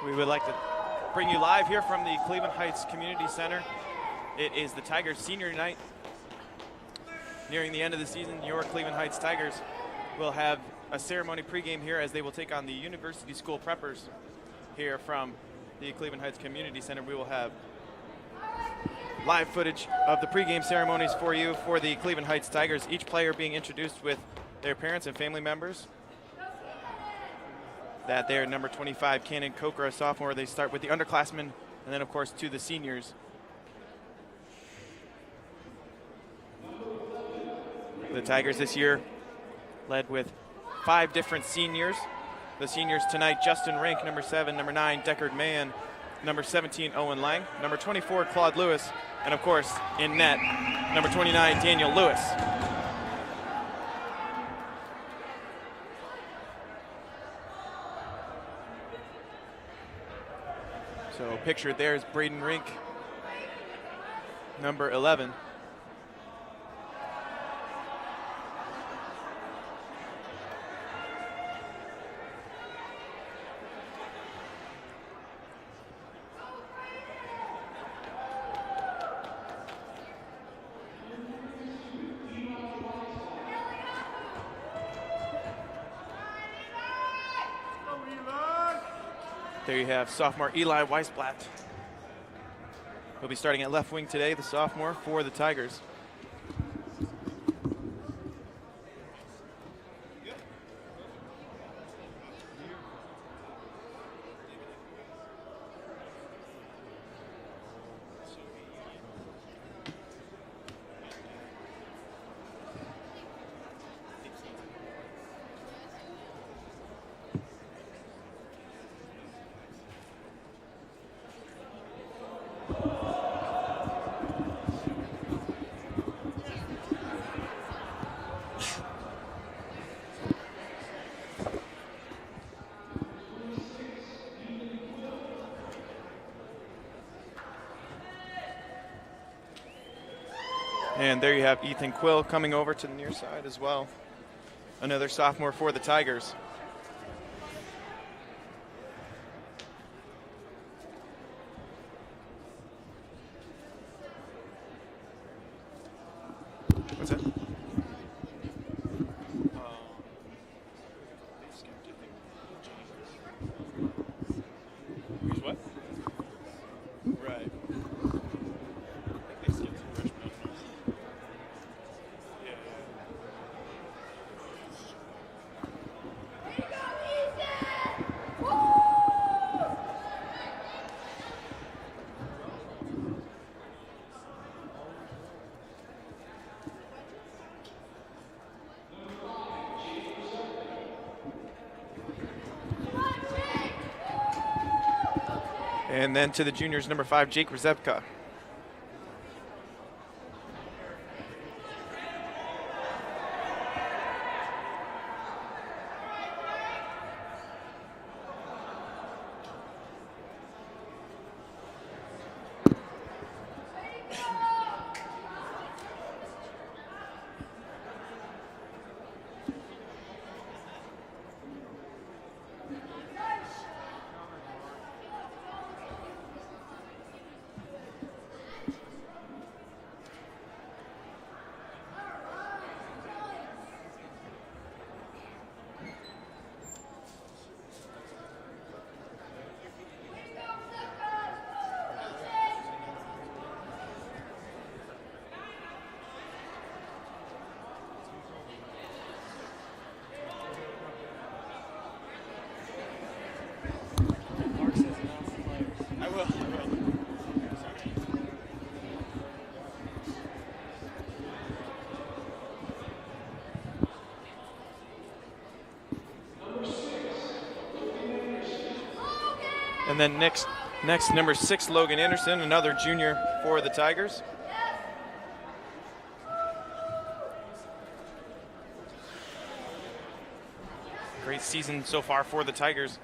We would like to bring you live here from the Cleveland Heights Community Center. It is the Tigers senior night. Nearing the end of the season, your Cleveland Heights Tigers will have a ceremony pregame here as they will take on the University School Preppers here from the Cleveland Heights Community Center. We will have live footage of the pregame ceremonies for you for the Cleveland Heights Tigers, each player being introduced with their parents and family members. That there, number 25, Cannon Coker, a sophomore. They start with the underclassmen, and then, of course, to the seniors. The Tigers this year led with 5 different seniors. The seniors tonight, Justin Rink, number 7, number 9, Deckard Mann, number 17, Owen Lang, number 24, Claude Lewis, and, of course, in net, number 29, Daniel Lewis. So pictured there is Braden Rink, number 11. There you have sophomore Eli Weisblatt. He'll be starting at left wing today, the sophomore for the Tigers. And there you have Ethan Quill coming over to the near side as well. Another sophomore for the Tigers. What's that? Here's what? Right. And then to the juniors, number 5, Jake Rzepka. And then next, number 6, Logan Anderson, another junior for the Tigers. Great season so far for the Tigers.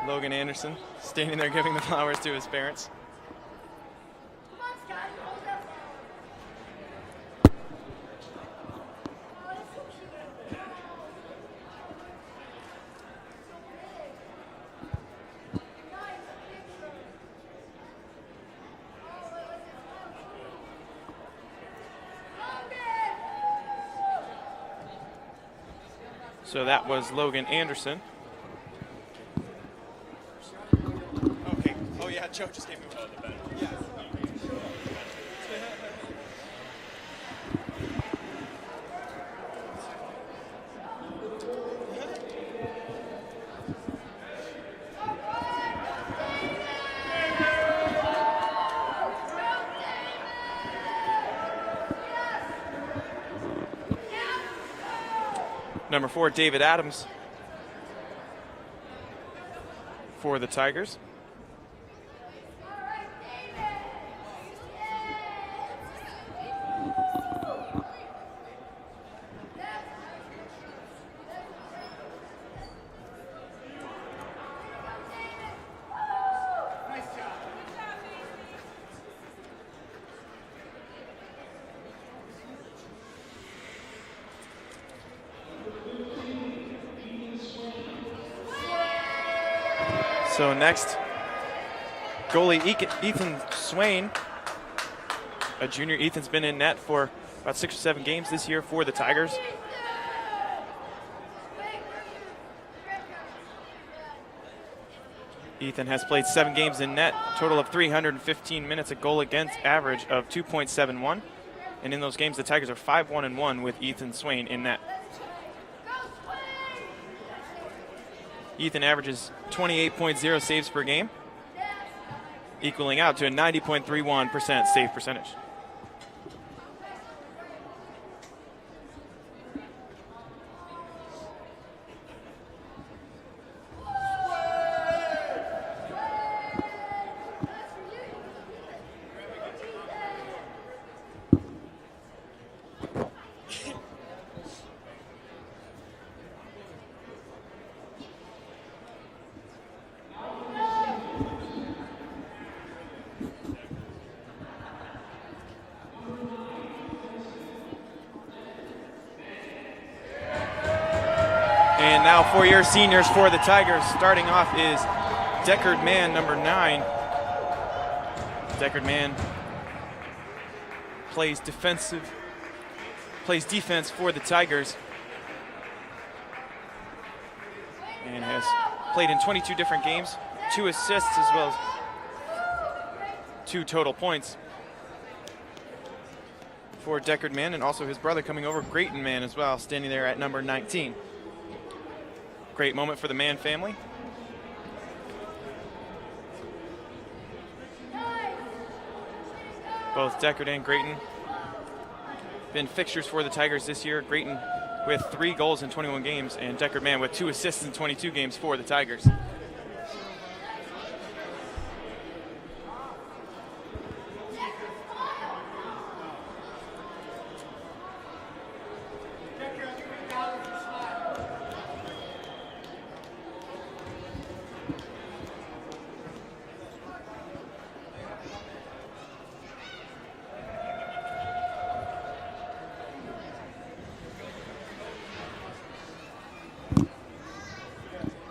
Logan Anderson standing there giving the flowers to his parents. So that was Logan Anderson. Okay. Oh yeah, Joe just gave me one of the bed. Yes. Number 4, David Adams for the Tigers. So next, goalie Ethan Swain, a junior. Ethan's been in net for about 6 or 7 games this year for the Tigers. Ethan has played 7 games in net, total of 315 minutes, a goal against average of 2.71. And in those games, the Tigers are 5-1-1 with Ethan Swain in net. Ethan averages 28.0 saves per game, equaling out to a 90.31% save percentage. And now for your seniors for the Tigers, starting off is Deckard Mann, number 9. Deckard Mann plays defense for the Tigers and has played in 22 different games, 2 assists as well as 2 total points for Deckard Mann, and also his brother coming over, Grayton Mann, as well, standing there at number 19. Great moment for the Mann family. Both Deckard and Grayton been fixtures for the Tigers this year. Grayton with 3 goals in 21 games, and Deckard Mann with 2 assists in 22 games for the Tigers.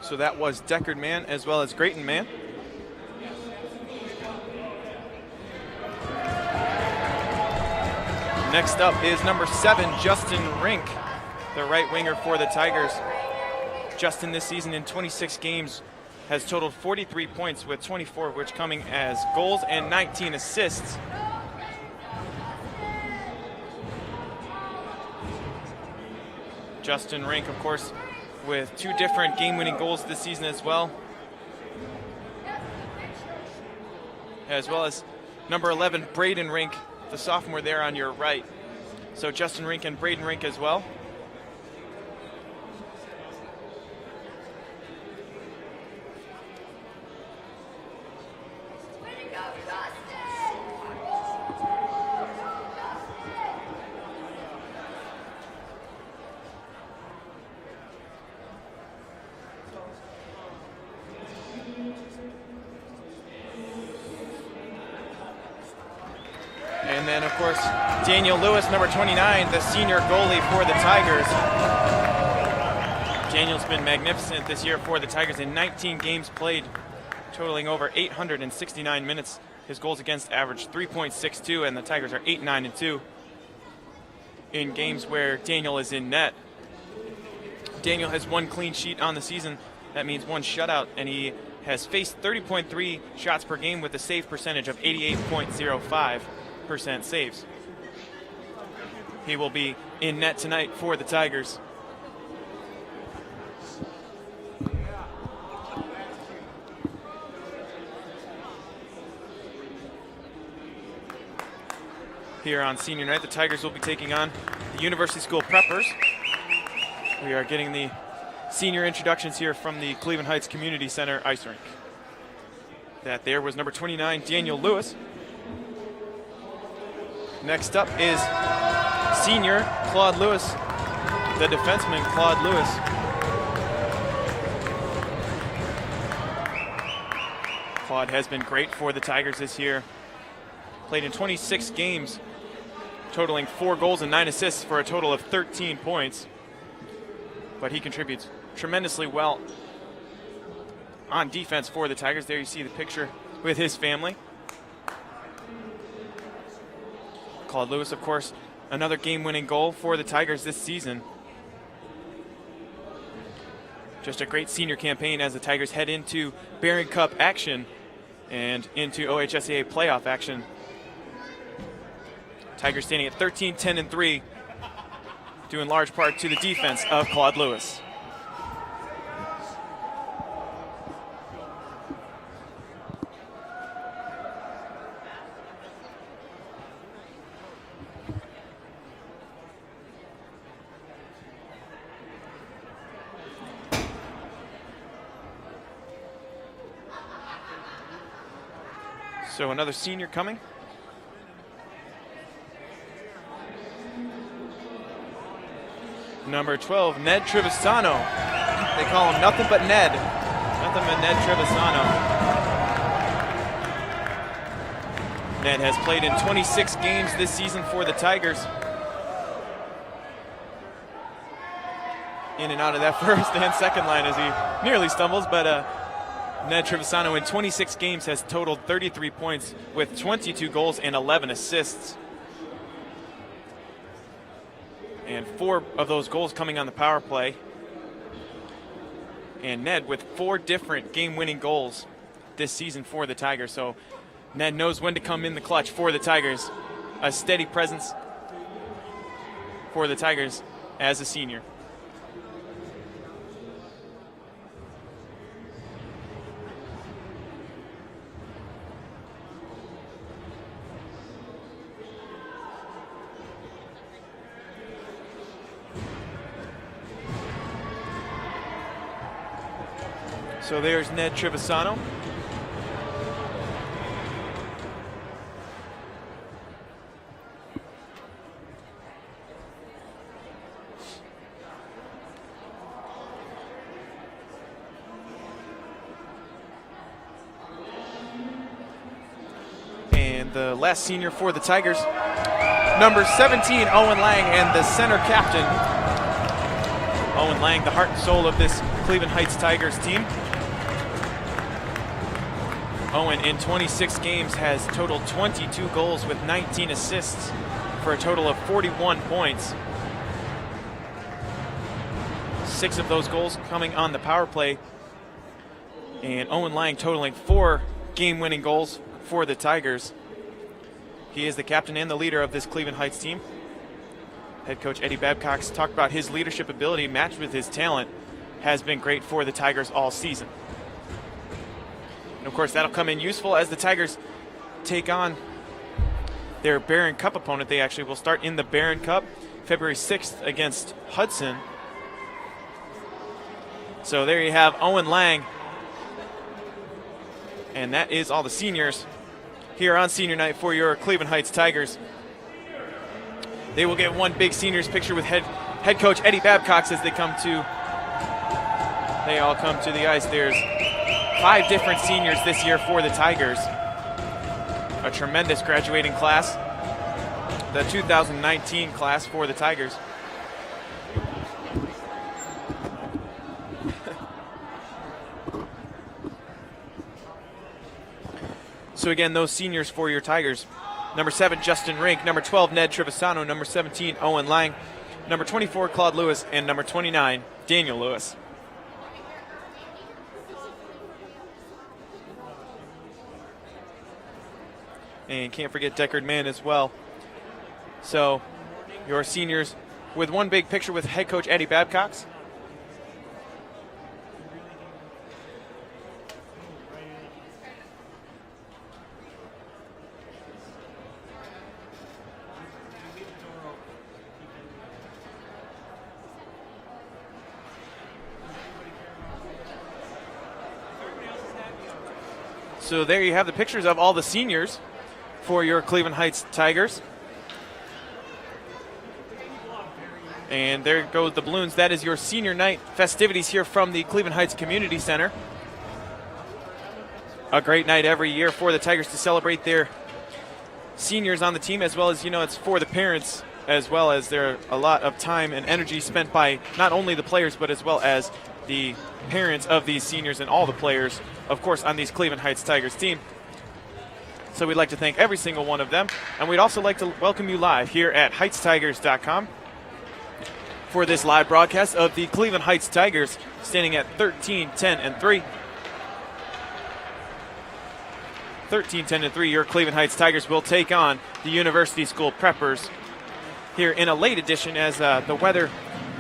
So that was Deckard Mann as well as Grayton Mann. Next up is number 7, Justin Rink, the right winger for the Tigers. Justin this season in 26 games has totaled 43 points, with 24 of which coming as goals and 19 assists. Justin Rink, of course, with 2 different game-winning goals this season as well. As well as number 11, Braden Rink, the sophomore there on your right. So Justin Rink and Braden Rink as well. And then, of course, Daniel Lewis, number 29, the senior goalie for the Tigers. Daniel's been magnificent this year for the Tigers in 19 games played, totaling over 869 minutes. His goals against average 3.62, and the Tigers are 8-9-2 in games where Daniel is in net. Daniel has 1 clean sheet on the season. That means 1 shutout, and he has faced 30.3 shots per game with a save percentage of 88.05% saves. He will be in net tonight for the Tigers. Here on senior night, the Tigers will be taking on the University School Preppers. We are getting the senior introductions here from the Cleveland Heights Community Center ice rink. That there was number 29, Daniel Lewis. Next up is senior Claude Lewis, the defenseman Claude Lewis. Claude has been great for the Tigers this year. Played in 26 games, totaling 4 goals and 9 assists for a total of 13 points. But he contributes tremendously well on defense for the Tigers. There you see the picture with his family. Claude Lewis, of course, another game-winning goal for the Tigers this season. Just a great senior campaign as the Tigers head into Barron Cup action and into OHSAA playoff action. Tigers standing at 13-10-3, due in large part to the defense of Claude Lewis. So another senior coming. Number 12, Ned Trevisano. They call him nothing but Ned. Nothing but Ned Trevisano. Ned has played in 26 games this season for the Tigers. In and out of that first and second line as he nearly stumbles, but Ned Trevisano in 26 games has totaled 33 points with 22 goals and 11 assists. And 4 of those goals coming on the power play. And Ned with 4 different game-winning goals this season for the Tigers. So Ned knows when to come in the clutch for the Tigers. A steady presence for the Tigers as a senior. So there's Ned Trevisano. And the last senior for the Tigers, number 17, Owen Lang, and the center captain. Owen Lang, the heart and soul of this Cleveland Heights Tigers team. Owen, in 26 games, has totaled 22 goals with 19 assists for a total of 41 points. 6 of those goals coming on the power play. And Owen Lang totaling 4 game-winning goals for the Tigers. He is the captain and the leader of this Cleveland Heights team. Head coach Eddie Babcock's talked about his leadership ability matched with his talent has been great for the Tigers all season. And of course, that'll come in useful as the Tigers take on their Barron Cup opponent. They actually will start in the Barron Cup February 6th against Hudson. So there you have Owen Lang. And that is all the seniors here on senior night for your Cleveland Heights Tigers. They will get one big seniors picture with head coach Eddie Babcock as they all come to the ice. There's 5 different seniors this year for the Tigers. A tremendous graduating class. The 2019 class for the Tigers. So again, those seniors for your Tigers. Number 7, Justin Rink. Number 12, Ned Trevisano. Number 17, Owen Lang. number 24, Claude Lewis, and number 29, Daniel Lewis. And can't forget Deckard Mann as well. So your seniors with one big picture with head coach Eddie Babcox. So there you have the pictures of all the seniors for your Cleveland Heights Tigers. And there goes the balloons. That is your senior night festivities here from the Cleveland Heights Community Center. A great night every year for the Tigers to celebrate their seniors on the team, as well as, it's for the parents, as well as there a lot of time and energy spent by not only the players, but as well as the parents of these seniors and all the players, of course, on these Cleveland Heights Tigers team. So we'd like to thank every single one of them. And we'd also like to welcome you live here at HeightsTigers.com for this live broadcast of the Cleveland Heights Tigers, standing at 13-10-3. 13-10-3, your Cleveland Heights Tigers will take on the University School Preppers here in a late edition, as the weather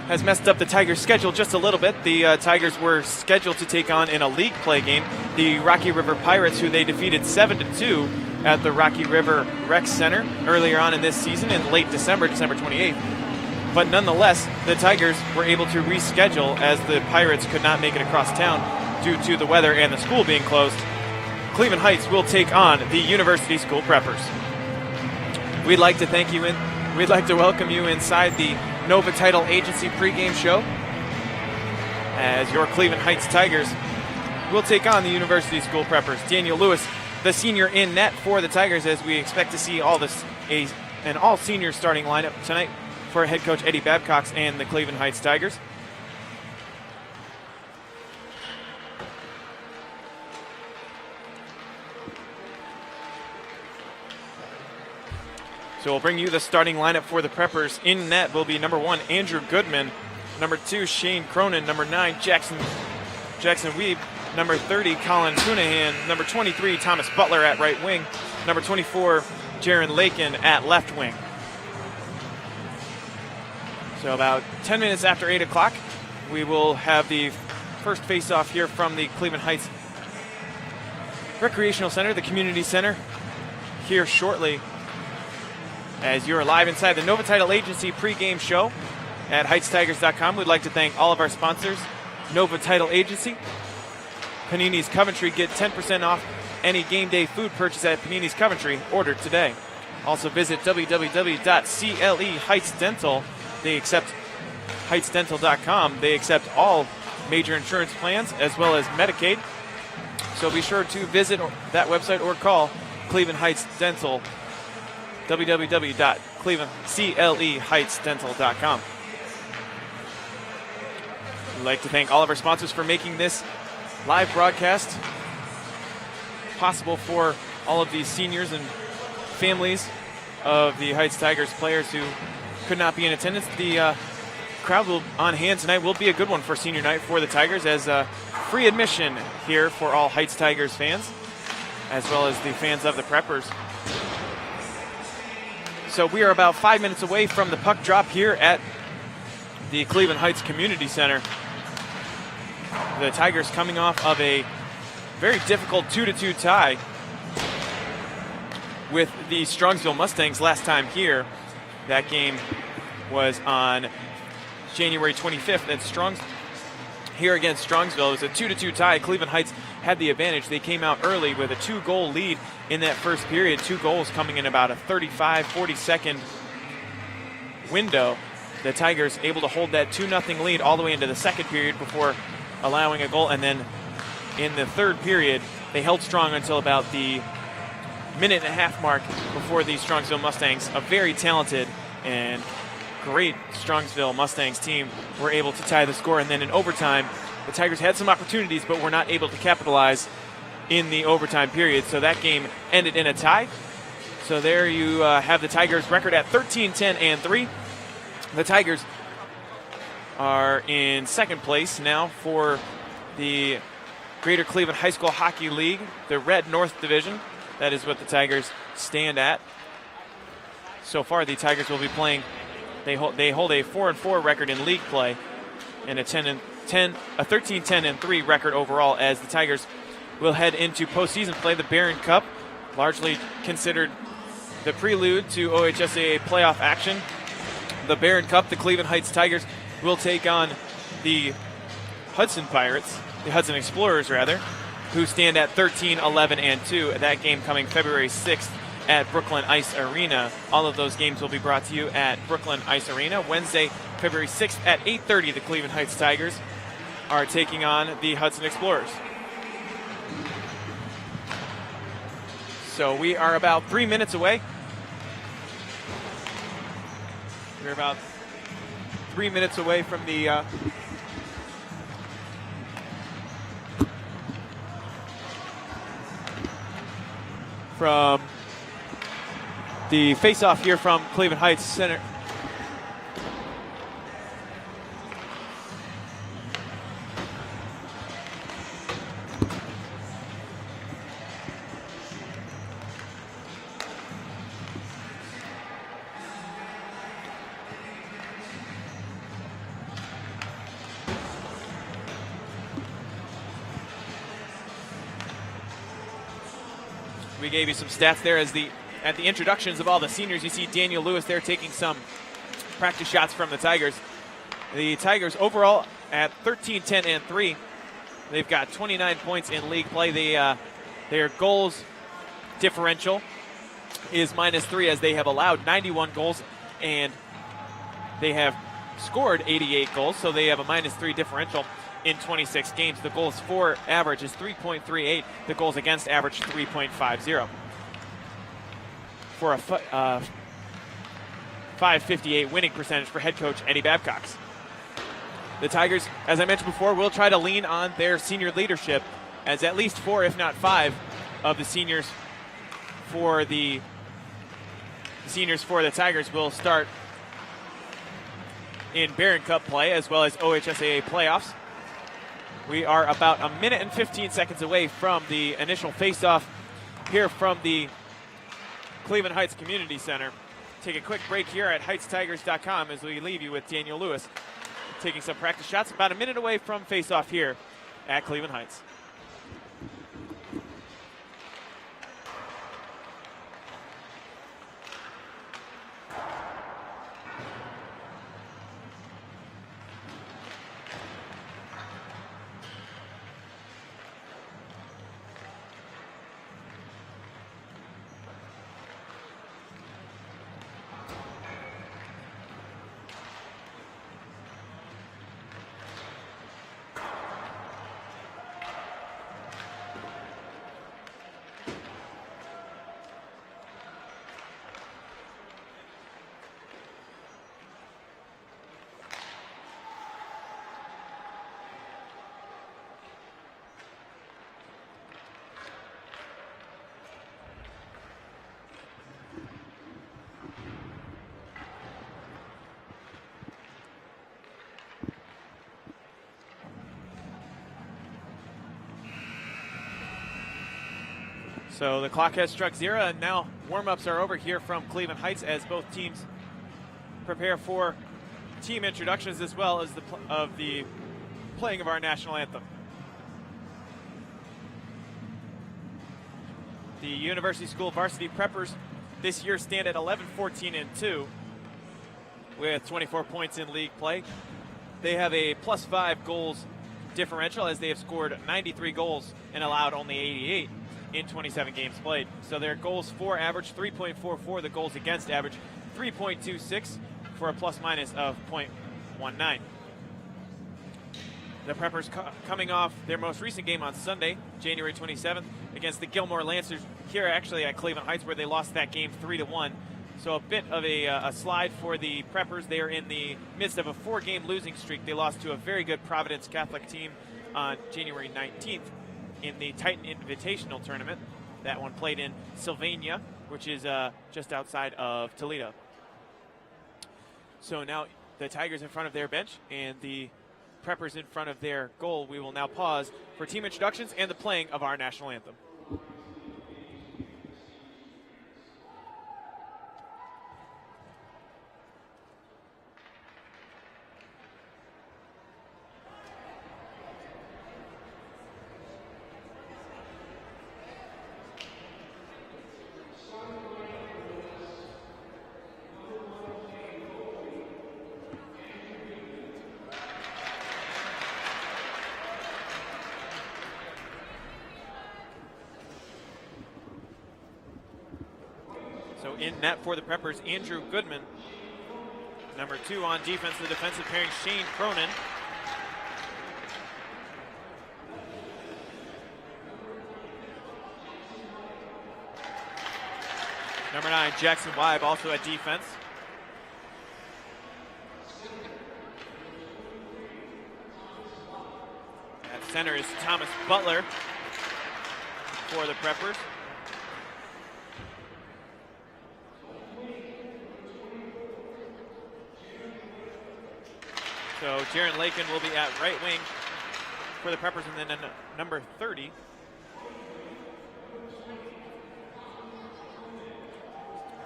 has messed up the Tigers' schedule just a little bit. The Tigers were scheduled to take on in a league play game the Rocky River Pirates, who they defeated 7-2 at the Rocky River Rec Center earlier on in this season in late December 28th. But nonetheless, the Tigers were able to reschedule as the Pirates could not make it across town due to the weather and the school being closed. Cleveland Heights will take on the University School Preppers. We'd like to thank you, and we'd like to welcome you inside the Nova Title Agency pregame show, as your Cleveland Heights Tigers will take on the University School Preppers. Daniel Lewis, the senior in net for the Tigers, as we expect to see an all-senior starting lineup tonight for head coach Eddie Babcox and the Cleveland Heights Tigers. So we'll bring you the starting lineup for the Preppers. In net will be number 1, Andrew Goodman. Number 2, Shane Cronin. Number 9, Jackson Weeb. Number 30, Colin Cunahan. Number 23, Thomas Butler at right wing. Number 24, Jaron Lakin at left wing. So about 10 minutes after 8 o'clock, we will have the first face-off here from the Cleveland Heights Recreational Center, the Community Center, here shortly, as you're live inside the Nova Title Agency pregame show at HeightsTigers.com. We'd like to thank all of our sponsors. Nova Title Agency, Panini's Coventry. Get 10% off any game day food purchase at Panini's Coventry. Order today. Also visit www.CLE-Heights-Dental. They accept HeightsDental.com. They accept all major insurance plans as well as Medicaid. So be sure to visit that website or call Cleveland Heights Dental, www.CLEHeightsDental.com. We'd like to thank all of our sponsors for making this live broadcast possible for all of these seniors and families of the Heights Tigers players who could not be in attendance. The crowd on hand tonight will be a good one for senior night for the Tigers, as free admission here for all Heights Tigers fans, as well as the fans of the Preppers. So we are about 5 minutes away from the puck drop here at the Cleveland Heights Community Center. The Tigers coming off of a very difficult 2-2 tie with the Strongsville Mustangs last time here. That game was on January 25th here against Strongsville. It was a 2-2 tie. Cleveland Heights had the advantage. They came out early with a 2-goal lead in that first period. 2 goals coming in about a 35-40 second window. The Tigers able to hold that 2-0 lead all the way into the second period before allowing a goal. And then in the third period, they held strong until about the minute-and-a-half mark before the Strongsville Mustangs, a very talented and great Strongsville Mustangs team, were able to tie the score. And then in overtime, the Tigers had some opportunities but were not able to capitalize in the overtime period. So that game ended in a tie. So there you have the Tigers record at 13-10-3. The Tigers are in second place now for the Greater Cleveland High School Hockey League, the Red North Division. That is what the Tigers stand at. So far, the Tigers will be playing. They hold a 4-4 record in league play, and a 13-10-3 record overall. As the Tigers will head into postseason play, the Barron Cup, largely considered the prelude to OHSAA playoff action. The Barron Cup, the Cleveland Heights Tigers will take on the Hudson Explorers, who stand at 13-11-2. That game coming February 6th at Brooklyn Ice Arena. All of those games will be brought to you at Brooklyn Ice Arena. Wednesday, February 6th at 8:30, the Cleveland Heights Tigers are taking on the Hudson Explorers. So we are about 3 minutes away. We're about 3 minutes away from the face-off here from Cleveland Heights Center. We gave you some stats there at the introductions of all the seniors. You see Daniel Lewis there taking some practice shots from the Tigers. The Tigers overall at 13-10-3. They've got 29 points in league play. Their goals differential is -3, as they have allowed 91 goals and they have scored 88 goals, so they have a -3 differential in 26 games. The goals for average is 3.38. The goals against average 3.50. For a .558 winning percentage for head coach Eddie Babcox. The Tigers, as I mentioned before, will try to lean on their senior leadership, as at least 4, if not 5, of the seniors for the Tigers will start in Barron Cup play as well as OHSAA playoffs. We are about a minute and 15 seconds away from the initial face-off here from the Cleveland Heights Community Center. Take a quick break here at HeightsTigers.com as we leave you with Daniel Lewis taking some practice shots. About a minute away from face-off here at Cleveland Heights. So the clock has struck 0, and now warm-ups are over here from Cleveland Heights as both teams prepare for team introductions as well as the playing of our national anthem. The University School varsity preppers this year stand at 11-14-2 with 24 points in league play. They have a +5 goals differential, as they have scored 93 goals and allowed only 88 in 27 games played. So their goals for average 3.44, the goals against average 3.26, for a plus-minus of 0.19. The Preppers coming off their most recent game on Sunday, January 27th, against the Gilmore Lancers here actually at Cleveland Heights, where they lost that game 3-1. So a bit of a slide for the Preppers. They are in the midst of a 4-game losing streak. They lost to a very good Providence Catholic team on January 19th in the Titan Invitational Tournament. That one played in Sylvania, which is just outside of Toledo. So now the Tigers in front of their bench and the Preppers in front of their goal, we will now pause for team introductions and the playing of our national anthem. So in net for the Preppers, Andrew Goodman. Number 2 on defense, the defensive pairing, Shane Cronin. Number 9, Jackson Wybe, also at defense. At center is Thomas Butler for the Preppers. So Jaron Lakin will be at right wing for the Preppers, and then number 30.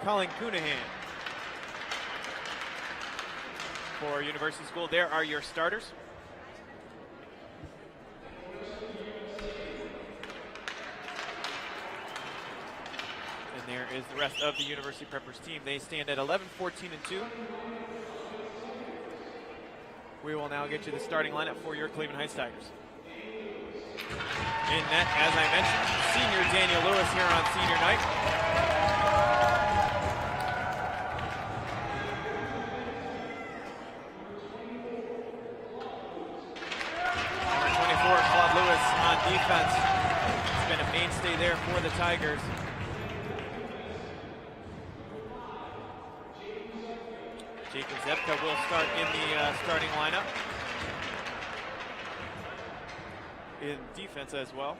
Colin Coonahan for University School. There are your starters. And there is the rest of the University Preppers team. They stand at 11, 14, and 2. We will now get you the starting lineup for your Cleveland Heights Tigers. In net, as I mentioned, senior Daniel Lewis here on senior night. Number 24, Claude Lewis on defense. He's been a mainstay there for the Tigers. Jacob Zepka will start in the starting lineup. In defense as well.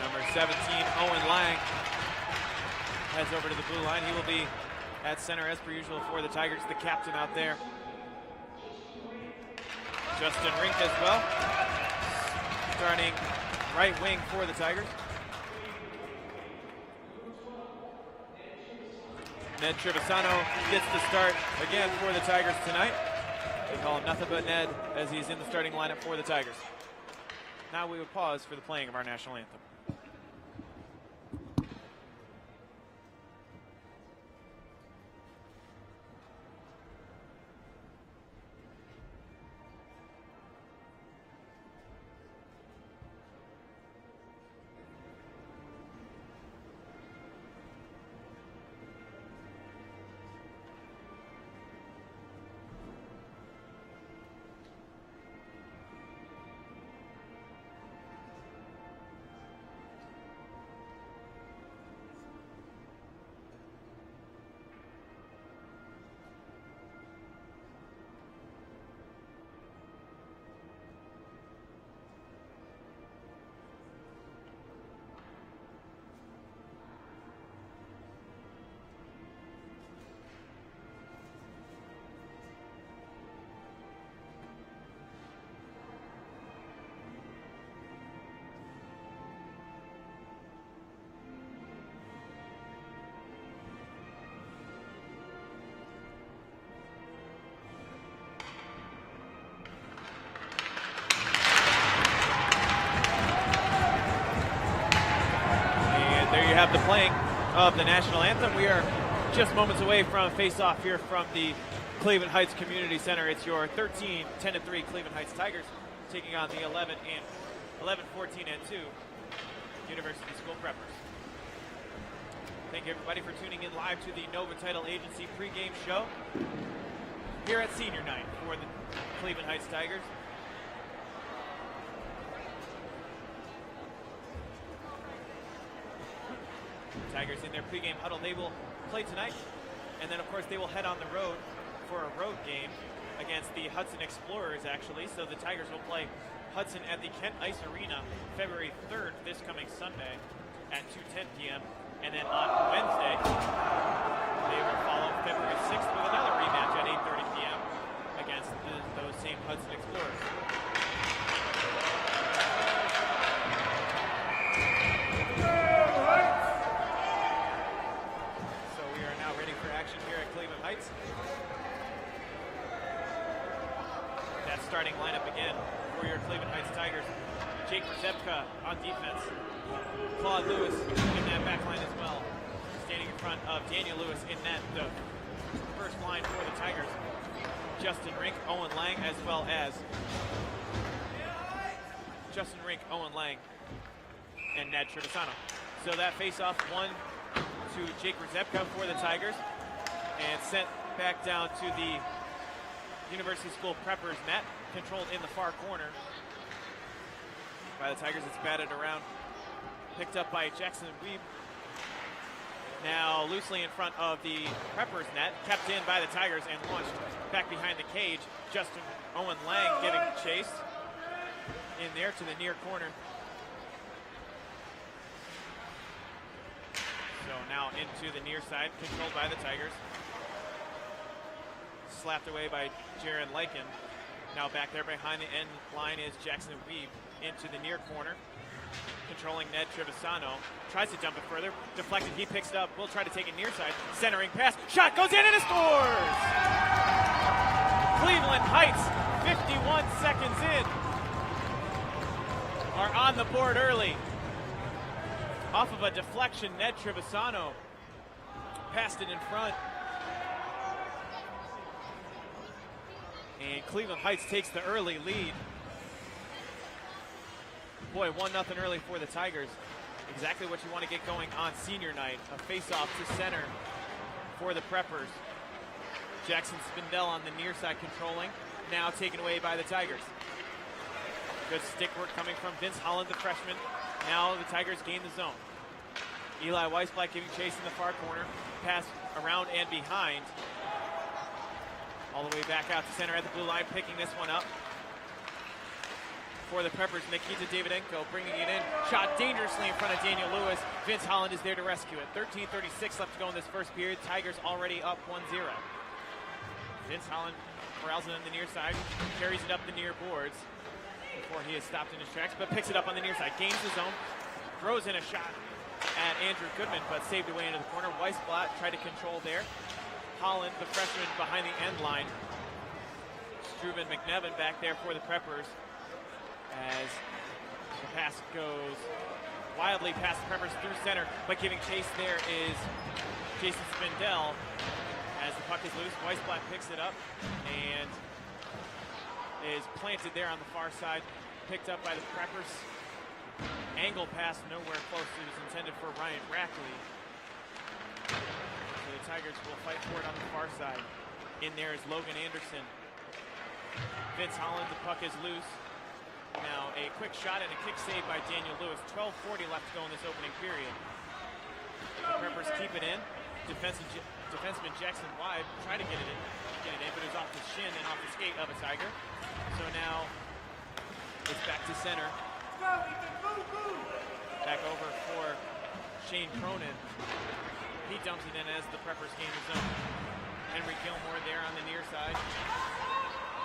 Number 17, Owen Lang, heads over to the blue line. He will be at center as per usual for the Tigers, the captain out there. Justin Rink as well, starting right wing for the Tigers. Ned Trevisano gets the start again for the Tigers tonight. They call him nothing but Ned as he's in the starting lineup for the Tigers. Now we would pause for the playing of our national anthem. The playing of the national anthem. We are just moments away from face-off here from the Cleveland Heights Community Center. It's your 13, 10-3 Cleveland Heights Tigers taking on the 11, 14, and 2 University School Preppers. Thank you everybody for tuning in live to the Nova Title Agency pregame show here at senior night for the Cleveland Heights Tigers. Tigers in their pregame huddle. They will play tonight, and then of course they will head on the road for a road game against the Hudson Explorers, actually. So the Tigers will play Hudson at the Kent Ice Arena, February 3rd, this coming Sunday at 2:10 p.m. And then on Wednesday, they will follow February 6th with another rematch at 8:30 p.m. against those same Hudson Explorers. So we are now ready for action here at Cleveland Heights. That starting lineup again for your Cleveland Heights Tigers. Jake Rzepka on defense. Claude Lewis in that back line as well. Standing in front of Daniel Lewis in net, the first line for the Tigers. Justin Rink, Owen Lang, as well as Justin Rink, Owen Lang, and Ned Trevisano. So that face-off one to Jake Rzepka for the Tigers and sent back down to the University School Preppers net, controlled in the far corner by the Tigers. It's batted around, picked up by Jackson Weeb. Now loosely in front of the Preppers net, kept in by the Tigers and launched back behind the cage. Justin Owen Lang getting chased in there to the near corner. So now into the near side, controlled by the Tigers. Slapped away by Jaron Lykin. Now back there behind the end line is Jackson Weeb into the near corner. Controlling Ned Trevisano. Tries to dump it further. Deflected, he picks it up. Will try to take it near side. Centering pass. Shot goes in and it scores! Cleveland Heights, 51 seconds in, are on the board early. Off of a deflection, Ned Trevisano passed it in front. And Cleveland Heights takes the early lead. Boy, 1-0 early for the Tigers. Exactly what you want to get going on senior night. A face-off to center for the Preppers. Jackson Spindell on the near side controlling. Now taken away by the Tigers. Good stick work coming from Vince Holland, the freshman. Now the Tigers gain the zone. Eli Weisblatt giving chase in the far corner. Pass around and behind. All the way back out to center at the blue line, picking this one up. For the Preppers, Nikita Davydenko bringing it in. Shot dangerously in front of Daniel Lewis. Vince Holland is there to rescue it. 13:36 left to go in this first period. Tigers already up 1-0. Vince Holland corrals it on the near side, carries it up the near boards before he is stopped in his tracks, but picks it up on the near side. Gains the zone, throws in a shot at Andrew Goodman, but saved away into the corner. Weisblatt tried to control there. Holland, the freshman, behind the end line. Struven McNevin back there for the Preppers. As the pass goes wildly past the Preppers through center, but giving chase there is Jason Spindell. As the puck is loose, Weisblatt picks it up and is planted there on the far side. Picked up by the Preppers. Angle pass nowhere close. It was intended for Ryan Rackley. So the Tigers will fight for it on the far side. In there is Logan Anderson. Vince Holland, the puck is loose. Now a quick shot and a kick save by Daniel Lewis. 12:40 left to go in this opening period. The Preppers keep it in. Defenseman Jackson Wide tried to get it in, but it was off the shin and off the skate of a Tiger. So now it's back to center. Back over for Shane Cronin. He dumps it in as the Preppers gain the zone. Henry Gilmore there on the near side.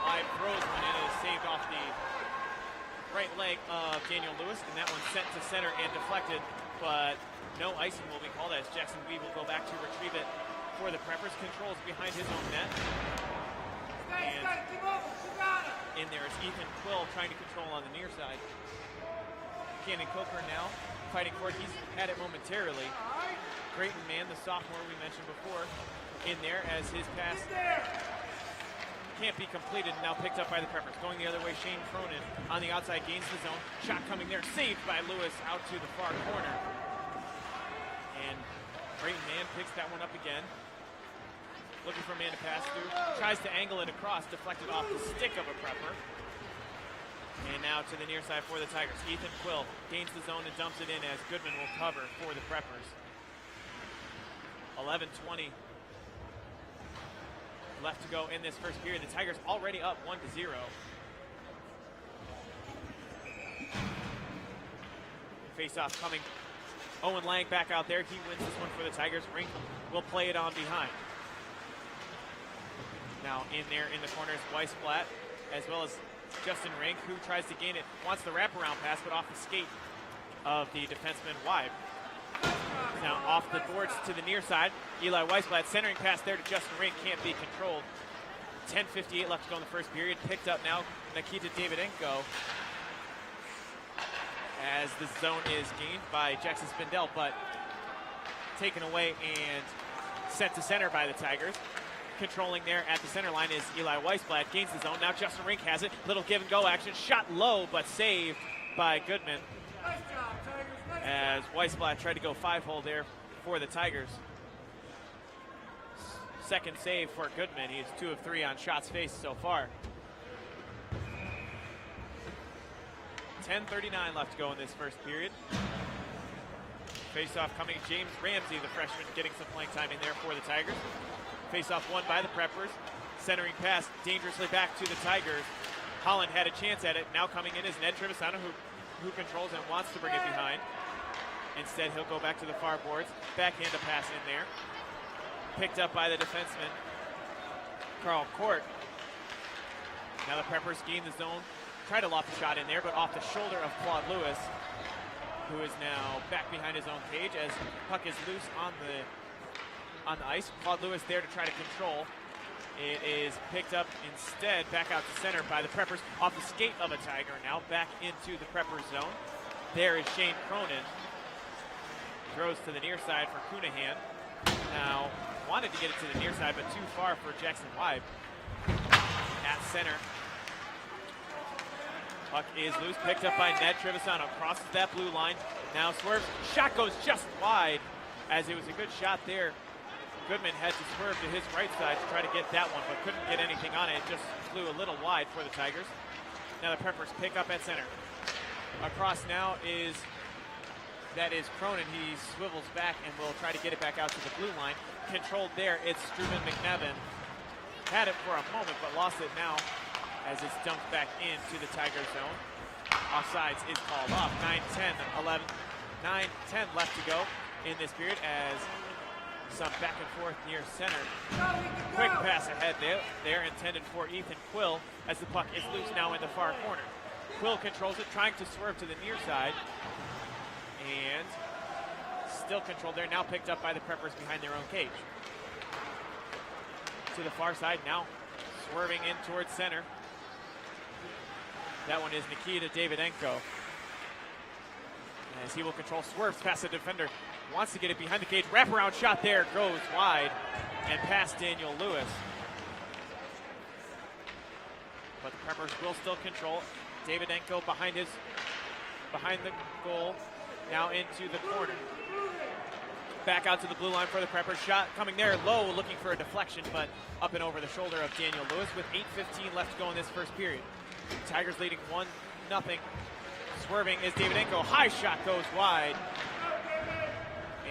Wide throws one in, it is saved off the right leg of Daniel Lewis, and that one sent to center and deflected, but no icing will be called as Jackson Weeb will go back to retrieve it for the Preppers. Controls behind his own net. And in there is Ethan Quill trying to control on the near side. Cannon Coker now fighting for it. He's had it momentarily. Creighton Mann, the sophomore we mentioned before, in there as his pass can't be completed, now picked up by the Preppers. Going the other way, Shane Cronin on the outside gains the zone. Shot coming there, saved by Lewis out to the far corner. And Creighton Mann picks that one up again. Looking for a man to pass through. Tries to angle it across, deflected off the stick of a Prepper. And now to the near side for the Tigers. Ethan Quill gains the zone and dumps it in as Goodman will cover for the Preppers. 11:20 left to go in this first period. The Tigers already up 1-0. Face-off coming. Owen Lang back out there. He wins this one for the Tigers. Rink will play it on behind. Now in there in the corner is Weisblatt, as well as Justin Rink, who tries to gain it. Wants the wraparound pass, but off the skate of the defenseman Weib. Now off the boards to the near side. Eli Weisblatt centering pass there to Justin Rink. Can't be controlled. 10:58 left to go in the first period. Picked up now Nikita Davydenko, as the zone is gained by Jackson Spindell, but taken away and sent to center by the Tigers. Controlling there at the center line is Eli Weisblatt. Gains the zone. Now Justin Rink has it. Little give and go action. Shot low, but saved by Goodman. As Weisblatt tried to go 5-hole there for the Tigers. Second save for Goodman. He's 2 of 3 on shots faced so far. 10:39 left to go in this first period. Face-off coming. James Ramsey, the freshman, getting some playing time in there for the Tigers. Face-off won by the Preppers. Centering pass dangerously back to the Tigers. Holland had a chance at it. Now coming in is Ned Trevisano, who controls and wants to bring it behind. Instead, he'll go back to the far boards. Backhand a pass in there. Picked up by the defenseman, Carl Court. Now the Preppers gain the zone. Try to loft a shot in there, but off the shoulder of Claude Lewis, who is now back behind his own cage as puck is loose on the ice. Claude Lewis there to try to control. It is picked up instead back out to center by the Preppers off the skate of a Tiger. Now back into the Preppers zone. There is Shane Cronin. Throws to the near side for Cunahan. Now wanted to get it to the near side, but too far for Jackson Weib. At center. Puck is loose, picked up by Ned Trevisano. Crosses that blue line. Now swerves. Shot goes just wide, as it was a good shot there. Goodman had to swerve to his right side to try to get that one, but couldn't get anything on it. It just flew a little wide for the Tigers. Now the Preppers pick up at center. Across now is Cronin. He swivels back and will try to get it back out to the blue line. Controlled there, it's Struven McNevin. Had it for a moment, but lost it now as it's dumped back into the Tiger zone. Offsides is called off. 9-10 left to go in this period as some back and forth near center. Quick pass ahead there intended for Ethan Quill as the puck is loose now in the far corner. Quill controls it, trying to swerve to the near side. And still controlled there, now picked up by the Preppers behind their own cage. To the far side, now swerving in towards center. That one is Nikita Davydenko. As he will control, swerves past the defender. Wants to get it behind the cage. Wraparound shot there, goes wide and past Daniel Lewis. But the Preppers will still control. Davydenko behind the goal. Now into the corner. Back out to the blue line for the Preppers. Shot coming there low, looking for a deflection, but up and over the shoulder of Daniel Lewis with 8:15 left to go in this first period. Tigers leading 1-0. Swerving is Davydenko. High shot goes wide.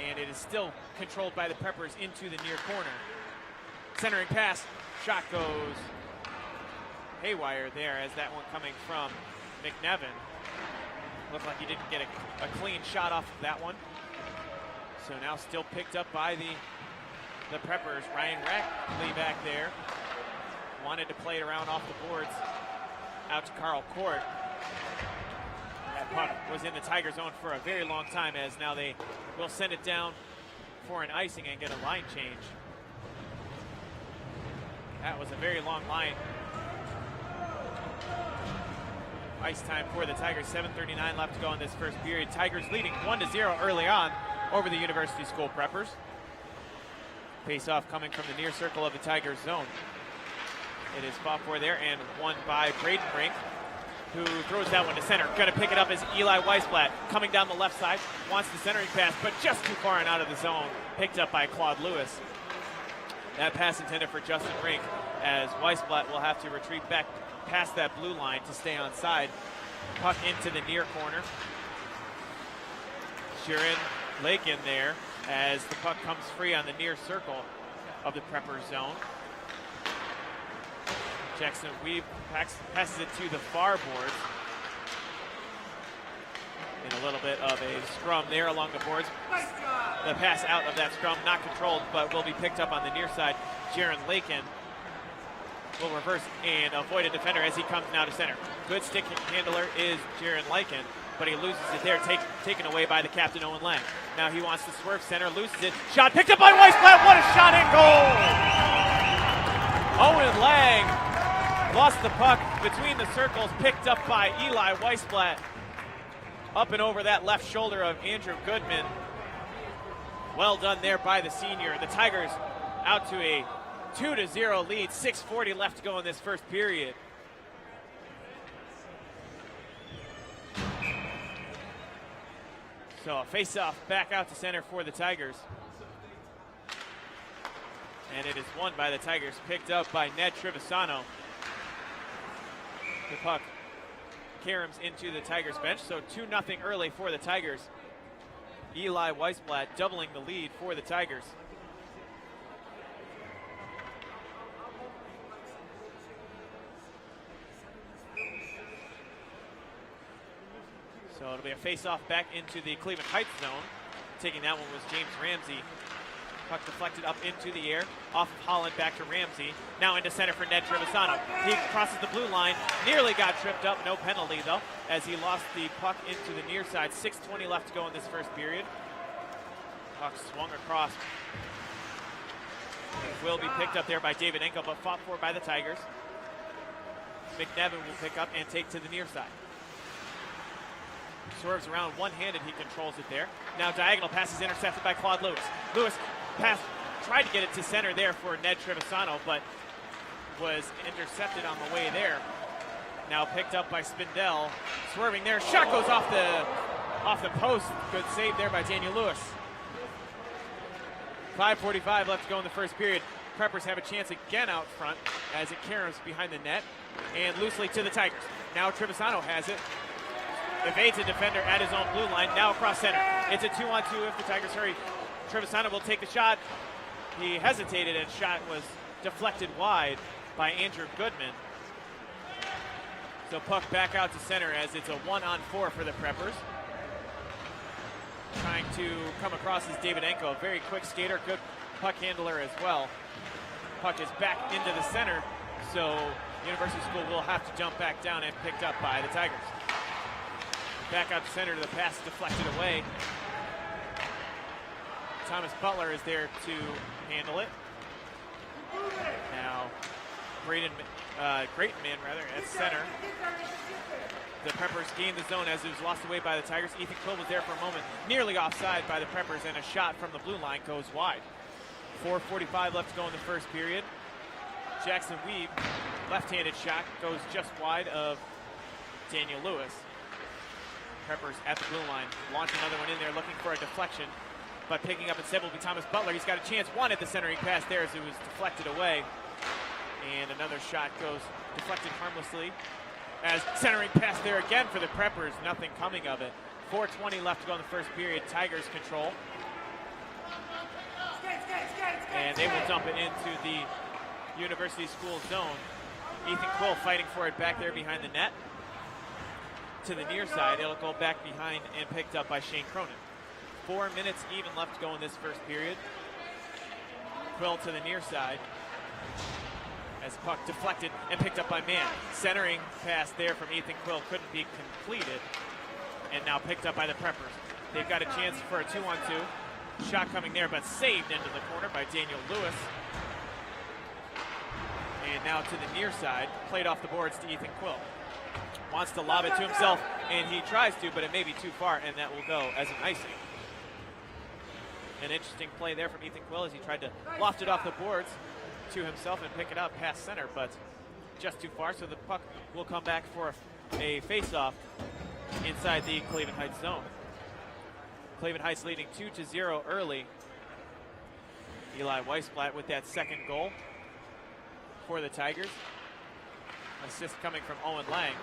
And it is still controlled by the Preppers into the near corner. Centering pass. Shot goes haywire there as that one coming from McNevin. Looked like he didn't get a clean shot off of that one. So now still picked up by the Preppers. Ryan Rackley back there. Wanted to play it around off the boards. Out to Carl Court. That puck was in the Tiger zone for a very long time, as now they will send it down for an icing and get a line change. That was a very long line. Ice time for the Tigers. 7:39 left to go in this first period. Tigers leading 1-0 early on over the University School Preppers. Face-off coming from the near circle of the Tigers zone. It is fought for there and won by Braden Rink, who throws that one to center. Going to pick it up is Eli Weisblatt coming down the left side. Wants the centering pass, but just too far and out of the zone. Picked up by Claude Lewis. That pass intended for Justin Rink, as Weisblatt will have to retreat back past that blue line to stay on side. Puck into the near corner. Sheeran Lake in there as the puck comes free on the near circle of the Prepper zone. Jackson Weeb passes it to the far boards. in a little bit of a scrum there along the boards. The pass out of that scrum, not controlled, but will be picked up on the near side. Jaron Lakin will reverse and avoid a defender as he comes now to center. Good stick handler is Jaron Lakin, but he loses it there, taken away by the captain, Owen Lang. Now he wants to swerve center, loses it. Shot picked up by Weisblatt. What a shot and goal! Owen Lang lost the puck between the circles, picked up by Eli Weisblatt. Up and over that left shoulder of Andrew Goodman. Well done there by the senior. The Tigers out to a 2-0 lead. 6:40 left to go in this first period. So a face-off back out to center for the Tigers. And it is won by the Tigers, picked up by Ned Trevisano. The puck caroms into the Tigers bench, so 2-0 early for the Tigers. Eli Weisblatt doubling the lead for the Tigers. So it'll be a face-off back into the Cleveland Heights zone. Taking that one was James Ramsey. Puck deflected up into the air, off of Holland back to Ramsey. Now into center for Ned Trevisano. He crosses the blue line, nearly got tripped up, no penalty though, as he lost the puck into the near side. 6:20 left to go in this first period. Puck swung across. Will be picked up there by David Enkel, but fought for by the Tigers. McNevin will pick up and take to the near side. Swerves around one-handed, he controls it there. Now diagonal pass is intercepted by Claude Lewis. Lewis pass, tried to get it to center there for Ned Trevisano, but was intercepted on the way there. Now picked up by Spindell. Swerving there, shot goes off the post. Good save there by Daniel Lewis. 5:45 left to go in the first period. Preppers have a chance again out front as it caroms behind the net and loosely to the Tigers. Now Trevisano has it. Evades a defender at his own blue line. Now across center. It's a 2-on-2 if the Tigers hurry. Trevisano will take the shot. He hesitated and shot was deflected wide by Andrew Goodman. So puck back out to center as it's a 1-on-4 for the Preppers. Trying to come across is David Enko, a very quick skater, good puck handler as well. Puck is back into the center, so University School will have to jump back down and picked up by the Tigers. Back out to center, the pass deflected away. Thomas Butler is there to handle it. Now, Grayton Man at center. The Preppers gained the zone as it was lost away by the Tigers. Ethan Quill was there for a moment, nearly offside by the Preppers, and a shot from the blue line goes wide. 4:45 left to go in the first period. Jackson Weeb, left-handed shot, goes just wide of Daniel Lewis. Preppers at the blue line, launch another one in there, looking for a deflection, but picking up instead will be Thomas Butler. He's got a chance, one at the centering pass there as it was deflected away. And another shot goes deflected harmlessly. As centering pass there again for the Preppers, nothing coming of it. 4:20 left to go in the first period. Tigers control. And they will dump it into the University School zone. Ethan Quill fighting for it back there behind the net. To the near side, it'll go back behind and picked up by Shane Cronin. 4 minutes even left to go in this first period. Quill to the near side. As puck deflected and picked up by Mann. Centering pass there from Ethan Quill couldn't be completed. And now picked up by the Preppers. They've got a chance for a 2-on-2. Shot coming there, but saved into the corner by Daniel Lewis. And now to the near side, played off the boards to Ethan Quill. Wants to lob it to himself, and he tries to, but it may be too far, and that will go as an icing. An interesting play there from Ethan Quill as he tried to loft it off the boards to himself and pick it up past center, but just too far, so the puck will come back for a face-off inside the Cleveland Heights zone. Cleveland Heights leading 2-0 early. Eli Weisblatt with that second goal for the Tigers. Assist coming from Owen Lang.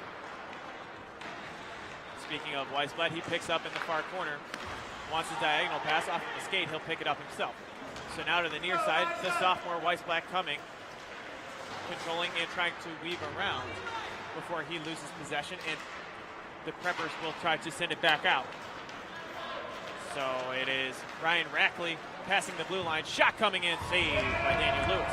Speaking of Weisblatt, he picks up in the far corner. Wants a diagonal pass off of the skate. He'll pick it up himself. So now to the near side, the sophomore Weisblatt coming. Controlling and trying to weave around before he loses possession. And the Preppers will try to send it back out. So it is Ryan Rackley passing the blue line. Shot coming in, saved by Daniel Lewis.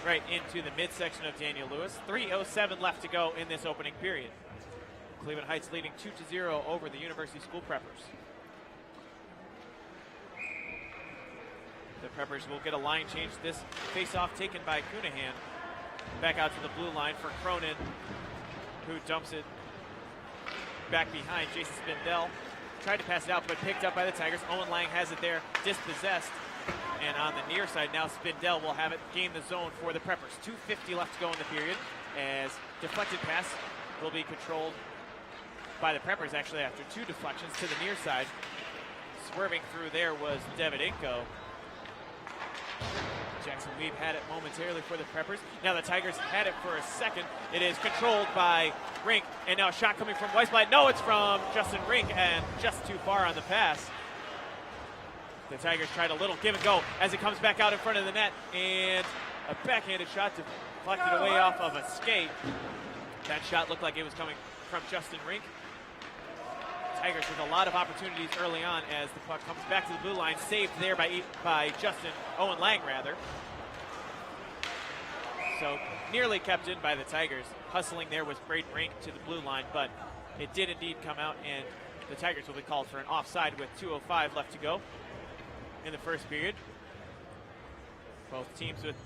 Right into the midsection of Daniel Lewis. 3:07 left to go in this opening period. Cleveland Heights leading 2-0 over the University School Preppers. The Preppers will get a line change. This face-off taken by Cunahan. Back out to the blue line for Cronin, who dumps it back behind. Jason Spindell tried to pass it out, but picked up by the Tigers. Owen Lang has it there, dispossessed. And on the near side now, Spindell will have it gain the zone for the Preppers. 2:50 left to go in the period, as deflected pass will be controlled by the Preppers, actually, after 2 deflections to the near side. Swerving through there was Davidinko. Jackson Weave had it momentarily for the Preppers. Now the Tigers had it for a second. It is controlled by Rink, and now a shot coming from Weisblatt. No, it's from Justin Rink, and just too far on the pass. The Tigers tried a little give and go as it comes back out in front of the net, and a backhanded shot deflected away off of a skate. That shot looked like it was coming from Justin Rink. Tigers with a lot of opportunities early on as the puck comes back to the blue line, saved there by Owen Lang rather. So nearly kept in by the Tigers. Hustling there was Braden Rink to the blue line, but it did indeed come out, and the Tigers will be called for an offside with 2:05 left to go in the first period. Both teams with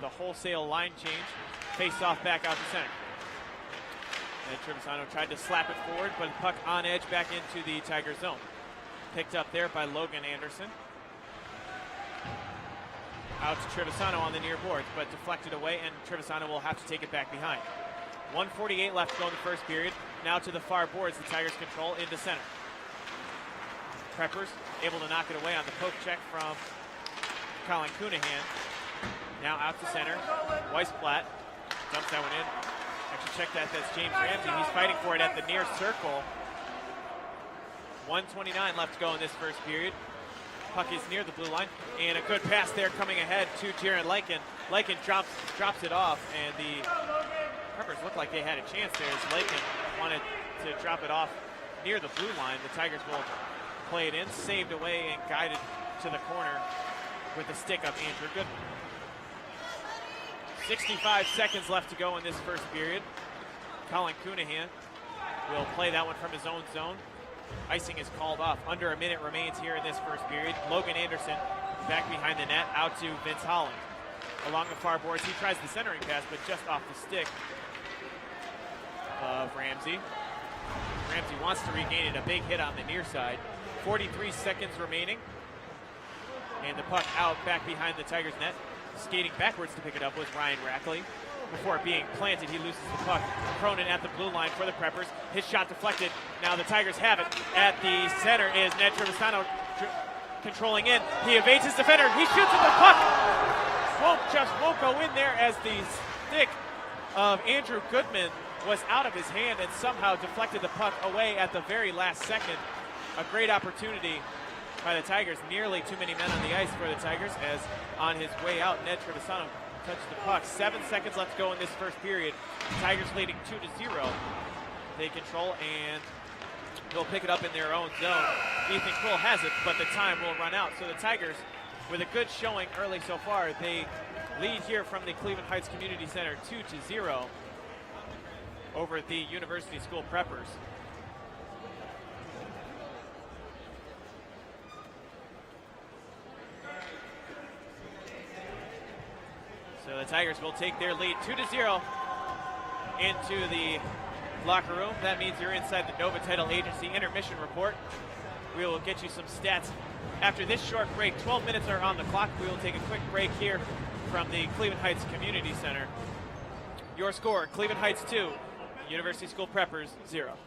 a wholesale line change. Face off back out to center. And Trevisano tried to slap it forward, but the puck on edge back into the Tiger zone. Picked up there by Logan Anderson. Out to Trevisano on the near boards, but deflected away, and Trevisano will have to take it back behind. 1:48 left to go in the first period. Now to the far boards, the Tigers control into center. Preppers able to knock it away on the poke check from Colin Cunahan. Now out to center. Weisblatt dumps that one in. Actually, check that. That's James Ramsey. He's fighting for it at the near circle. 1:29 left to go in this first period. Puck is near the blue line, and a good pass there coming ahead to Jaron Lycan. Lycan drops it off, and the Preppers looked like they had a chance there as Lycan wanted to drop it off near the blue line. The Tigers will play it in, saved away, and guided to the corner with the stick of Andrew Goodman. 65 seconds left to go in this first period. Colin Cunahan will play that one from his own zone. Icing is called off. Under a minute remains here in this first period. Logan Anderson back behind the net, out to Vince Holland. Along the far boards, he tries the centering pass, but just off the stick of Ramsey. Ramsey wants to regain it, a big hit on the near side. 43 seconds remaining. And the puck out back behind the Tigers net. Skating backwards to pick it up was Ryan Rackley. Before being planted, he loses the puck. Cronin at the blue line for the Preppers. His shot deflected. Now the Tigers have it. At the center is Ned Trevisano controlling in. He evades his defender. He shoots at the puck. Won't go in there as the stick of Andrew Goodman was out of his hand and somehow deflected the puck away at the very last second. A great opportunity by the Tigers. Nearly too many men on the ice for the Tigers, as on his way out, Ned Trevisano touched the puck. 7 seconds left to go in this first period. Tigers leading 2-0. They control, and they'll pick it up in their own zone. Ethan Quill has it, but the time will run out. So the Tigers, with a good showing early so far, they lead here from the Cleveland Heights Community Center 2-0 over the University School Preppers. So the Tigers will take their lead 2-0 into the locker room. That means you're inside the Nova Title Agency intermission report. We will get you some stats after this short break. 12 minutes are on the clock. We will take a quick break here from the Cleveland Heights Community Center. Your score, Cleveland Heights 2, University School Preppers 0.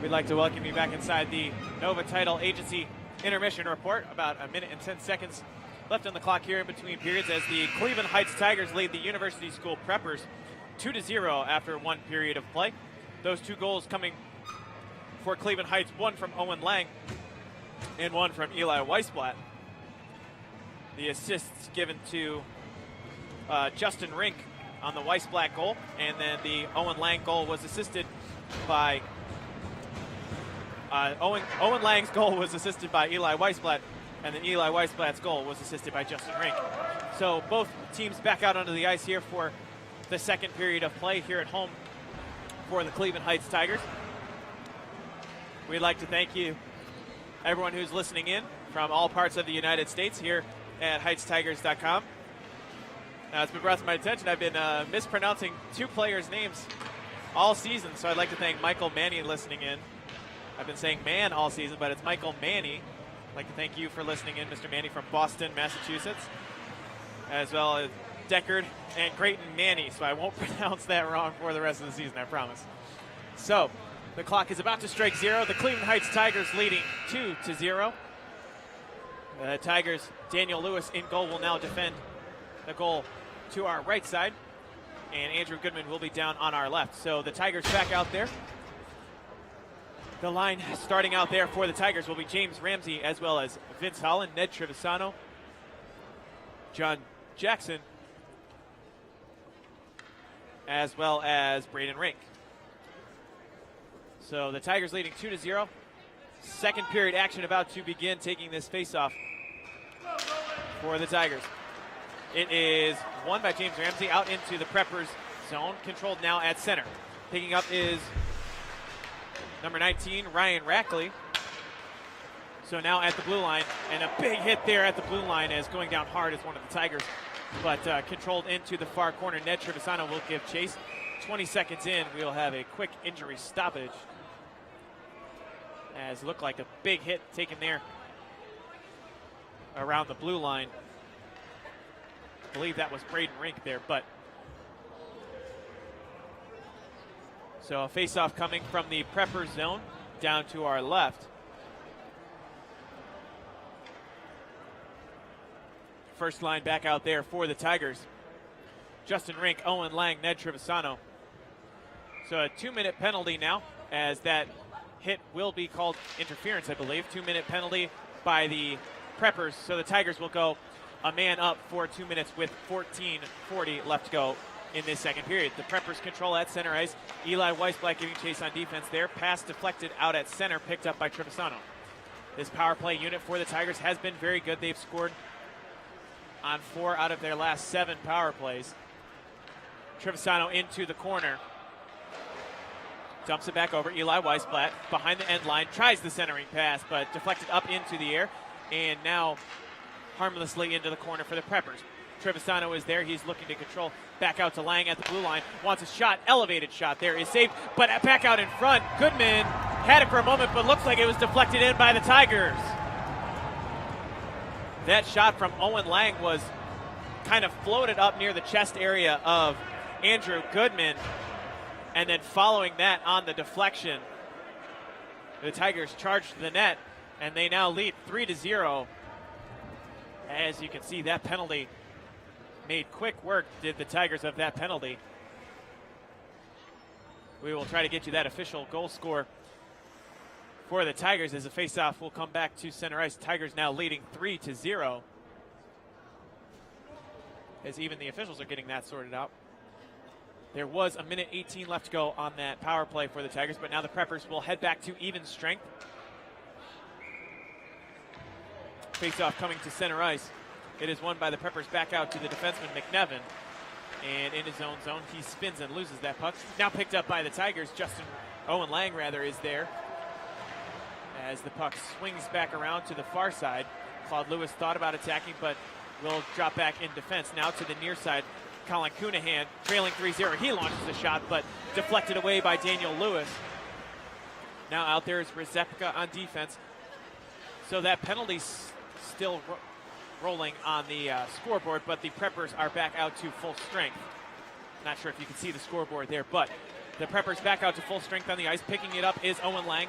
We'd like to welcome you back inside the Nova Title Agency intermission report. About a minute and 10 seconds left on the clock here in between periods as the Cleveland Heights Tigers lead the University School Preppers 2-0 after one period of play. Those two goals coming for Cleveland Heights, one from Owen Lang and one from Eli Weisblatt. The assists given to Justin Rink on the Weisblatt goal, and then the Owen Lang goal was assisted by Owen Lang's goal was assisted by Eli Weisblatt, and then Eli Weisblatt's goal was assisted by Justin Rink. So both teams back out onto the ice here for the second period of play here at home for the Cleveland Heights Tigers. We'd like to thank you, everyone who's listening in from all parts of the United States here at HeightsTigers.com. It's been brought to my attention I've been mispronouncing two players' names all season, so I'd like to thank Michael Manny listening in. I've been saying man all season, but it's Michael Manny. I'd like to thank you for listening in, Mr. Manny from Boston, Massachusetts, as well as Deckard and Creighton Manny, so I won't pronounce that wrong for the rest of the season, I promise. So, the clock is about to strike zero. The Cleveland Heights Tigers leading 2-0. The Tigers, Daniel Lewis in goal, will now defend the goal to our right side, and Andrew Goodman will be down on our left. So the Tigers back out there. The line starting out there for the Tigers will be James Ramsey, as well as Vince Holland, Ned Trevisano, John Jackson, as well as Braden Rink. So the Tigers leading 2-0. Second period action about to begin, taking this face-off for the Tigers. It is won by James Ramsey out into the Preppers zone, controlled now at center. Picking up is number 19, Ryan Rackley. So now at the blue line, and a big hit there at the blue line as going down hard is one of the Tigers, but controlled into the far corner. Ned Trevisano will give chase. 20 seconds in, we'll have a quick injury stoppage, as it looked like a big hit taken there around the blue line. I believe that was Braden Rink there, but so a face-off coming from the Prepper zone down to our left. First line back out there for the Tigers. Justin Rink, Owen Lang, Ned Trevisano. So a 2-minute penalty now, as that hit will be called interference, I believe. 2-minute penalty by the Preppers. So the Tigers will go a man up for 2 minutes with 14:40 left to go in this second period. The Preppers control at center ice. Eli Weisblatt giving chase on defense there. Pass deflected out at center, picked up by Trevisano. This power play unit for the Tigers has been very good. They've scored on 4 out of their last 7 power plays. Trevisano into the corner. Dumps it back over. Eli Weisblatt behind the end line. Tries the centering pass, but deflected up into the air. And now harmlessly into the corner for the Preppers. Trevisano is there. He's looking to control. Back out to Lang at the blue line. Wants a shot. Elevated shot there is saved, but back out in front. Goodman had it for a moment, but looks like it was deflected in by the Tigers. That shot from Owen Lang was kind of floated up near the chest area of Andrew Goodman. And then following that on the deflection, the Tigers charged the net, and they now lead 3-0. As you can see, that penalty made quick work, did the Tigers, of that penalty. We will try to get you that official goal score for the Tigers as the faceoff will come back to center ice. Tigers now leading 3-0. As even the officials are getting that sorted out. There was a minute 18 left to go on that power play for the Tigers, but now the Preppers will head back to even strength. Face-off coming to center ice. It is won by the Preppers back out to the defenseman McNevin. And in his own zone, he spins and loses that puck. Now picked up by the Tigers. Owen Lang is there. As the puck swings back around to the far side. Claude Lewis thought about attacking, but will drop back in defense. Now to the near side. Colin Cunahan trailing 3-0. He launches the shot, but deflected away by Daniel Lewis. Now out there is Rzepka on defense. So that penalty's still rolling on the scoreboard, but the Preppers are back out to full strength. Not sure if you can see the scoreboard there, but The Preppers back out to full strength on the ice. Picking it up is Owen Lang.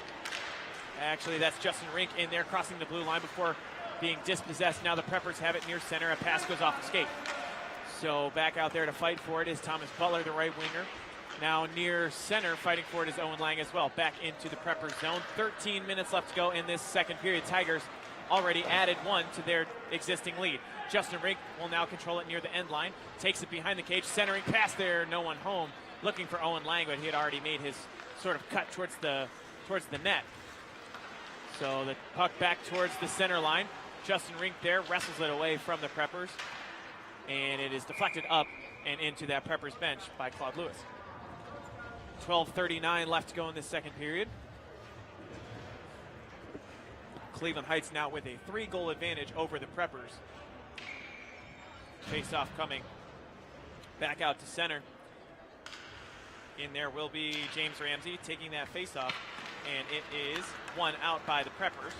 Actually, that's Justin Rink in there, crossing the blue line before being dispossessed. Now the Preppers have it near center. A pass goes off the skate. So back out there to fight for it is Thomas Butler, the right winger. Now near center, fighting for it is Owen Lang as well. Back into the Preppers zone. 13 minutes left to go in this second period. Tigers already added one to their existing lead. Justin Rink will now control it near the end line. Takes it behind the cage, centering pass there, no one home. Looking for Owen Lang, but he had already made his sort of cut towards the net. So the puck back towards the center line. Justin Rink there wrestles it away from the Preppers. And it is deflected up and into that Preppers bench by Claude Lewis. 12:39 left to go in this second period. Cleveland Heights now with a 3-goal advantage over the Preppers. Face-off coming back out to center. In there will be James Ramsey taking that face-off, and it is one out by the Preppers.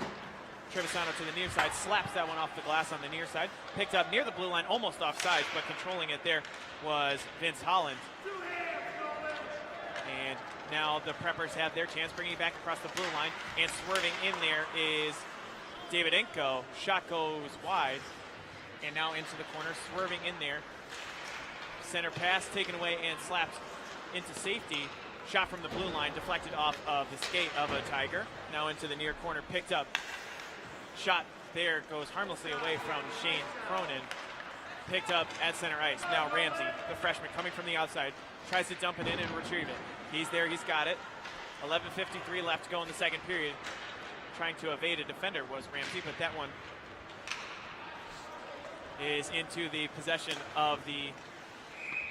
Trevisano to the near side, slaps that one off the glass on the near side. Picked up near the blue line, almost offside, but controlling it there was Vince Holland. And now the Preppers have their chance, bringing it back across the blue line, and swerving in there is David Enko. Shot goes wide, and now into the corner, swerving in there. Center pass taken away and slapped into safety. Shot from the blue line, deflected off of the skate of a Tiger. Now into the near corner, picked up. Shot there goes harmlessly away from Shane Cronin. Picked up at center ice. Now Ramsey, the freshman, coming from the outside, tries to dump it in and retrieve it. He's there, he's got it. 11:53 left to go in the second period. Trying to evade a defender was Ramsey, but that one is into the possession of the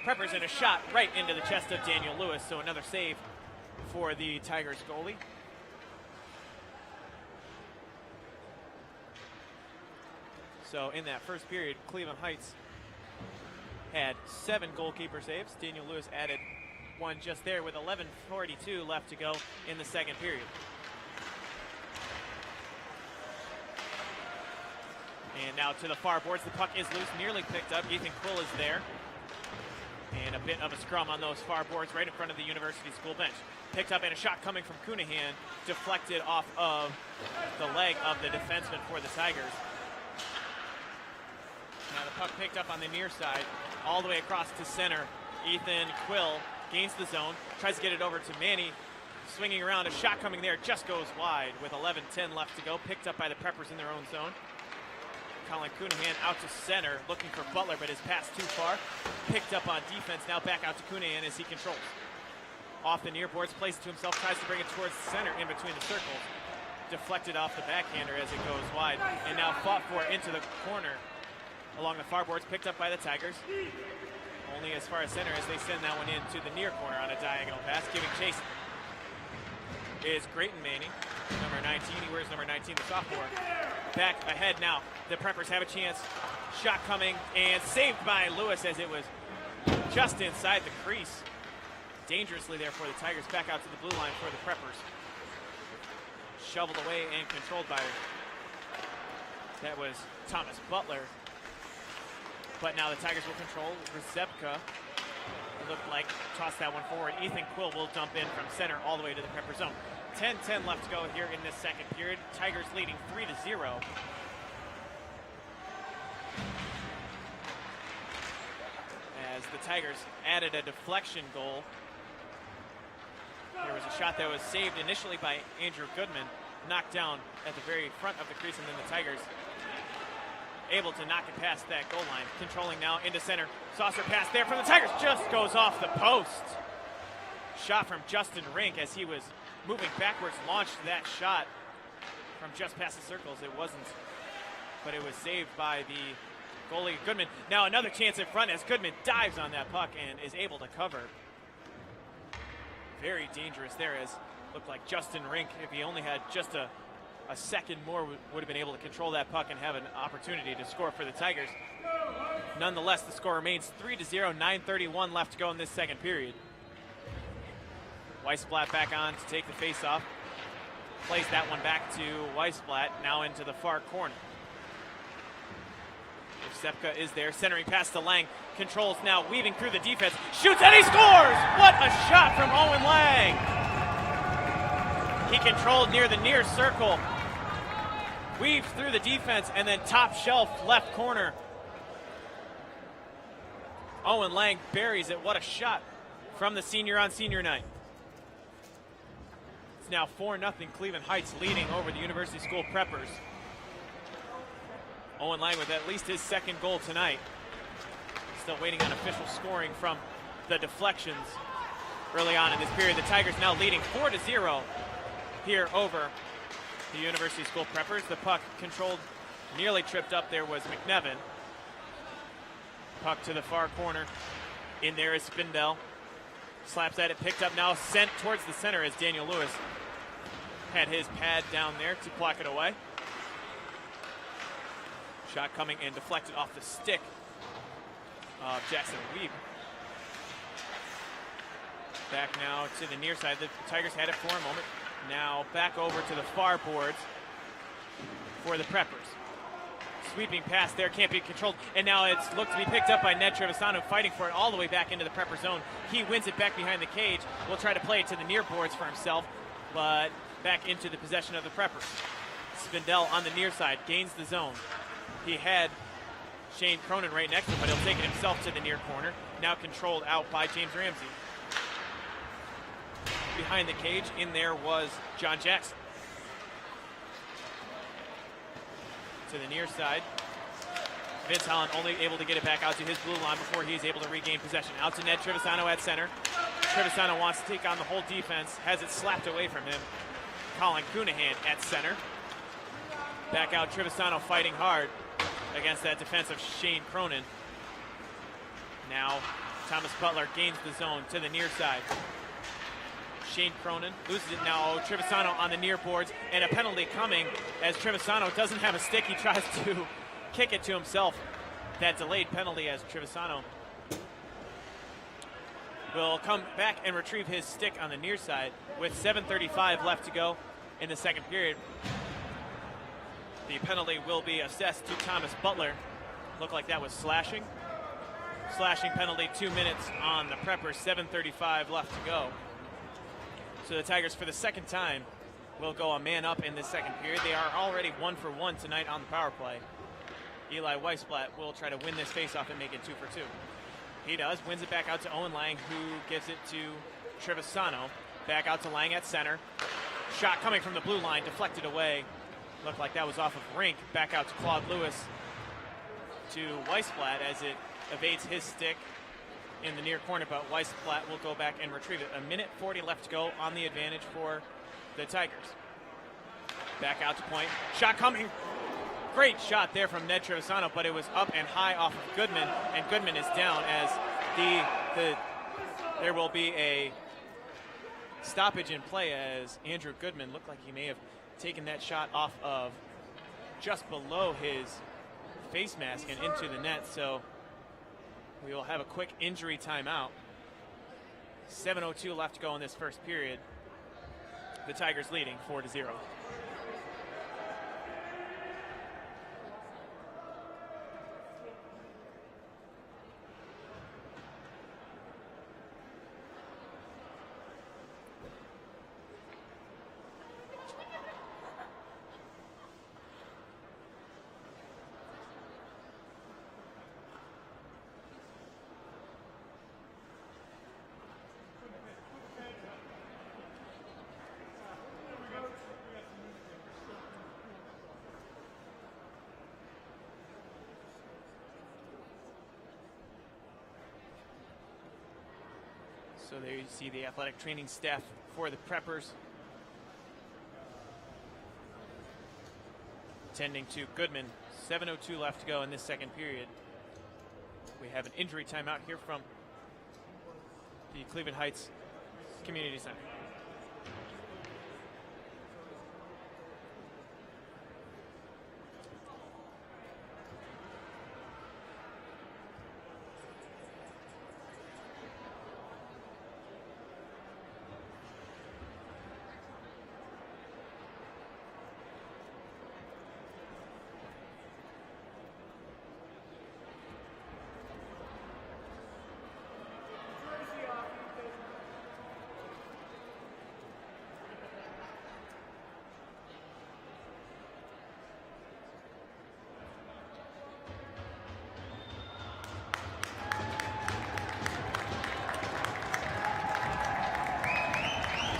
Preppers, and a shot right into the chest of Daniel Lewis. So another save for the Tigers goalie. So in that first period, Cleveland Heights had 7 goalkeeper saves. Daniel Lewis added one just there with 11:42 left to go in the second period. And now to the far boards, the puck is loose, nearly picked up. Ethan Quill is there. And a bit of a scrum on those far boards right in front of the University School bench. Picked up, and a shot coming from Cunahan, deflected off of the leg of the defenseman for the Tigers. Now the puck picked up on the near side, all the way across to center. Ethan Quill gains the zone, tries to get it over to Manny, swinging around, a shot coming there, just goes wide with 11:10 left to go. Picked up by the Preppers in their own zone. Colin Cunahan out to center, looking for Butler, but his pass too far. Picked up on defense, now back out to Cunahan as he controls. Off the near boards, plays it to himself, tries to bring it towards the center in between the circles. Deflected off the backhander as it goes wide, and now fought for into the corner along the far boards, picked up by the Tigers. Only as far as center as they send that one into the near corner on a diagonal pass. Giving chase is Grayton Manning, number 19. He wears number 19, the sophomore. Back ahead now. The Preppers have a chance. Shot coming and saved by Lewis as it was just inside the crease. Dangerously there for the Tigers. Back out to the blue line for the Preppers. Shoveled away and controlled by, that was Thomas Butler. But now the Tigers will control. Rzepka looked like tossed that one forward. Ethan Quill will dump in from center all the way to the Prepper zone. 10:10 left to go here in this second period. Tigers leading 3-0. As the Tigers added a deflection goal. There was a shot that was saved initially by Andrew Goodman, knocked down at the very front of the crease, and then the Tigers able to knock it past that goal line. Controlling now into center. Saucer pass there from the Tigers, just goes off the post. Shot from Justin Rink as he was moving backwards, launched that shot from just past the circles. It wasn't, but it was saved by the goalie Goodman. Now another chance in front as Goodman dives on that puck and is able to cover. Very dangerous there, as looked like Justin Rink, if he only had just a second more, would have been able to control that puck and have an opportunity to score for the Tigers. Nonetheless, the score remains 3-0, 9:31 left to go in this second period. Weisblatt back on to take the face-off. Plays that one back to Weisblatt, now into the far corner. Rzepka is there, centering pass to Lang. controls now, weaving through the defense, shoots and he scores! What a shot from Owen Lang! He controlled near the near circle, weaved through the defense, and then top shelf left corner. Owen Lang buries it. What a shot from the senior on senior night. It's now 4-0 Cleveland Heights leading over the University School Preppers. Owen Lang with at least his second goal tonight. Still waiting on official scoring from the deflections early on in this period. The Tigers now leading 4-0 here over the University School Preppers. The puck controlled, nearly tripped up there was McNevin. Puck to the far corner. In there is Spindell. Slaps at it, picked up now, sent towards the center as Daniel Lewis had his pad down there to block it away. Shot coming and deflected off the stick of Jackson Weeb. Back now to the near side. The Tigers had it for a moment. Now back over to the far boards for the Preppers. Sweeping pass there, can't be controlled. And now it's looked to be picked up by Ned Trevisano, fighting for it all the way back into the Prepper zone. He wins it back behind the cage. Will try to play it to the near boards for himself, but back into the possession of the Preppers. Spindell on the near side, gains the zone. He had Shane Cronin right next to him, but he'll take it himself to the near corner. Now controlled out by James Ramsey. Behind the cage, in there was John Jackson. To the near side. Vince Holland only able to get it back out to his blue line before he's able to regain possession. Out to Ned Trevisano at center. Trevisano wants to take on the whole defense, has it slapped away from him. Colin Coonahan at center. Back out, Trevisano fighting hard against that defense of Shane Cronin. Now Thomas Butler gains the zone to the near side. Shane Cronin loses it now. Trevisano on the near boards, and a penalty coming as Trevisano doesn't have a stick. He tries to kick it to himself. That delayed penalty as Trevisano will come back and retrieve his stick on the near side with 7:35 left to go in the second period. The penalty will be assessed to Thomas Butler. Looked like that was slashing. Slashing penalty, 2 minutes on the Preppers, 7:35 left to go. So the Tigers, for the second time, will go a man up in this second period. They are already 1 for 1 tonight on the power play. Eli Weisblatt will try to win this faceoff and make it 2 for 2. He does, wins it back out to Owen Lang, who gives it to Trevisano. Back out to Lang at center. Shot coming from the blue line, deflected away. Looked like that was off of Rink. Back out to Claude Lewis to Weisblatt as it evades his stick in the near corner, but Weisblatt will go back and retrieve it. 1:40 left to go on the advantage for the Tigers. Back out to point. Shot coming. Great shot there from Ned Trevisano, but it was up and high off of Goodman, and Goodman is down as there will be a stoppage in play as Andrew Goodman looked like he may have taken that shot off of just below his face mask and into the net, so we will have a quick injury timeout. 7:02 left to go in this first period. The Tigers leading 4-0. So there you see the athletic training staff for the Preppers. Tending to Goodman. 7:02 left to go in this second period. We have an injury timeout here from the Cleveland Heights Community Center.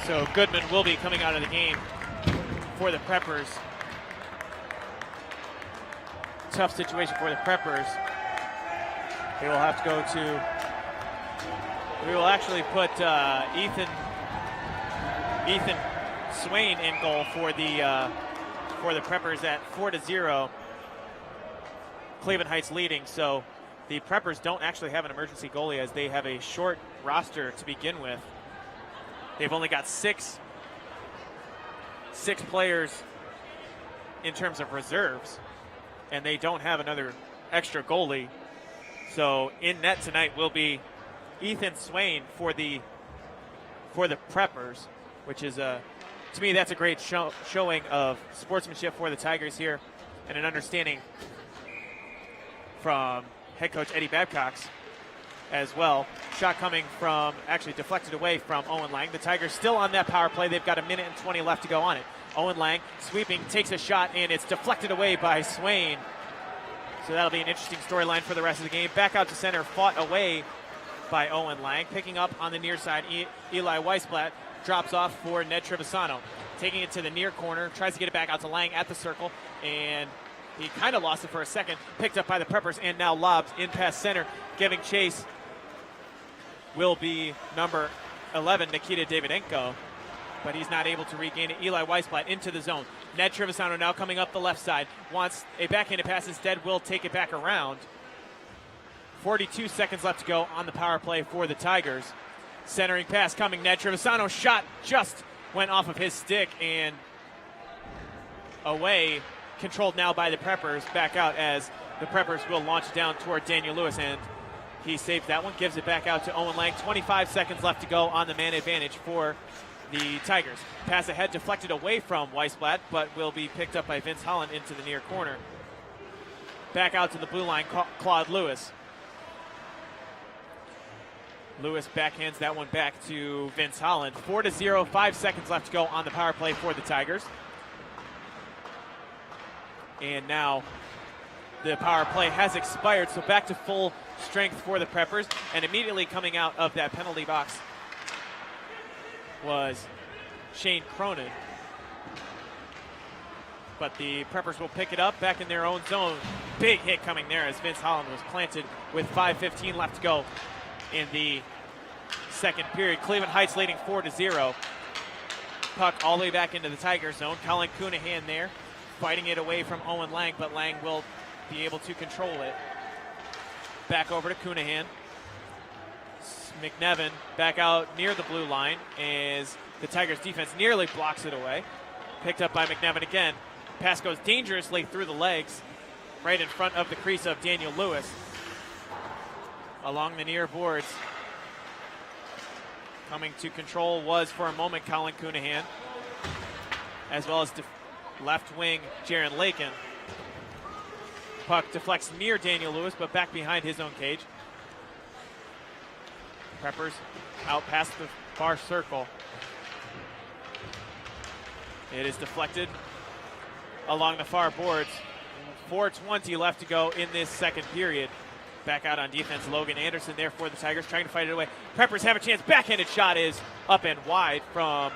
So Goodman will be coming out of the game for the Preppers. Tough situation for the Preppers. They will have to go to, we will actually put Ethan Swain in goal for the Preppers at 4-0. Cleveland Heights leading, so the Preppers don't actually have an emergency goalie as they have a short roster to begin with. They've only got six players in terms of reserves, and they don't have another extra goalie. So in net tonight will be Ethan Swain for the Preppers, which is to me that's a great showing of sportsmanship for the Tigers here, and an understanding from head coach Eddie Babcock's as well. Shot coming from, actually deflected away from Owen Lang. The Tigers still on that power play. They've got 1:20 left to go on it. Owen Lang sweeping, takes a shot, and it's deflected away by Swain. So that'll be an interesting storyline for the rest of the game. Back out to center, fought away by Owen Lang. Picking up on the near side, Eli Weisblatt drops off for Ned Trevisano. Taking it to the near corner, tries to get it back out to Lang at the circle, and he kind of lost it for a second. Picked up by the Preppers, and now lobs in past center. Giving chase will be number 11, Nikita Davydenko, but he's not able to regain it. Eli Weisblatt into the zone. Ned Trevisano now coming up the left side. Wants a backhanded pass instead, will take it back around. 42 seconds left to go on the power play for the Tigers. Centering pass coming, Ned Trevisano shot just went off of his stick and away. Controlled now by the Preppers. Back out as the Preppers will launch down toward Daniel Lewis, and he saves that one, gives it back out to Owen Lang. 25 seconds left to go on the man advantage for the Tigers. Pass ahead, deflected away from Weisblatt, but will be picked up by Vince Holland into the near corner. Back out to the blue line, Claude Lewis. Lewis backhands that one back to Vince Holland. 4-0, 5 seconds left to go on the power play for the Tigers. And now the power play has expired, so back to full strength for the Preppers. And immediately coming out of that penalty box was Shane Cronin. But the Preppers will pick it up back in their own zone. Big hit coming there as Vince Holland was planted with 5:15 left to go in the second period. Cleveland Heights leading 4-0. Puck all the way back into the Tiger zone. Colin Coonahan there, fighting it away from Owen Lang, but Lang will be able to control it. Back over to Coonahan. McNevin back out near the blue line as the Tigers defense nearly blocks it away. Picked up by McNevin again. Pass goes dangerously through the legs, right in front of the crease of Daniel Lewis. Along the near boards. Coming to control was for a moment Colin Coonahan, as well as left wing Jaron Lakin. Puck deflects near Daniel Lewis, but back behind his own cage. Preppers out past the far circle. It is deflected along the far boards. 4:20 left to go in this second period. Back out on defense, Logan Anderson there for the Tigers, trying to fight it away. Preppers have a chance. Backhanded shot is up and wide from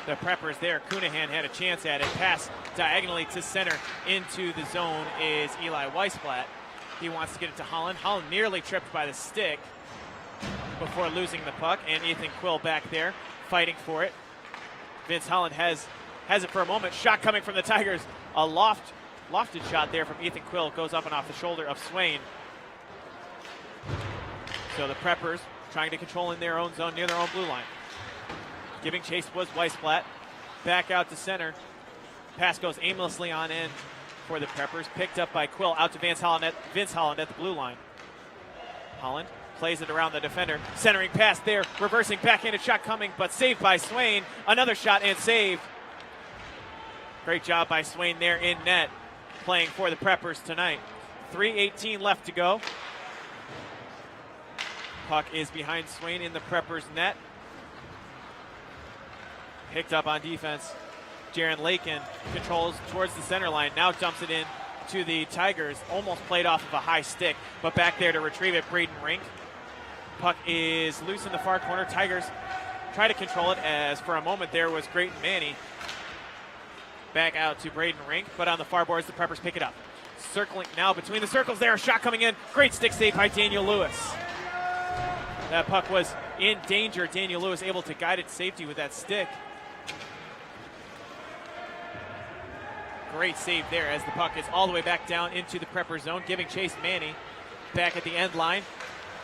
the Preppers there. Coonahan had a chance at it. Pass diagonally to center into the zone is Eli Weisblatt. He wants to get it to Holland. Holland nearly tripped by the stick before losing the puck, and Ethan Quill back there fighting for it. Vince Holland has it for a moment. Shot coming from the Tigers. A lofted shot there from Ethan Quill. Goes up and off the shoulder of Swain. So the Preppers trying to control in their own zone near their own blue line. Giving chase was Weisblatt. Back out to center. Pass goes aimlessly on end for the Preppers. Picked up by Quill out to Vince Holland at the blue line. Holland plays it around the defender. Centering pass there. Reversing backhanded shot coming, but saved by Swain. Another shot and save. Great job by Swain there in net, playing for the Preppers tonight. 3:18 left to go. Puck is behind Swain in the Preppers net. Picked up on defense. Jaron Lakin controls towards the center line. Now dumps it in to the Tigers. Almost played off of a high stick, but back there to retrieve it, Braden Rink. Puck is loose in the far corner. Tigers try to control it, as for a moment there was Grayton Manny. Back out to Braden Rink, but on the far boards, the Preppers pick it up. Circling now between the circles there, a shot coming in. Great stick save by Daniel Lewis. That puck was in danger. Daniel Lewis able to guide it to safety with that stick. Great save there as the puck is all the way back down into the Prepper zone, giving chase Manny back at the end line.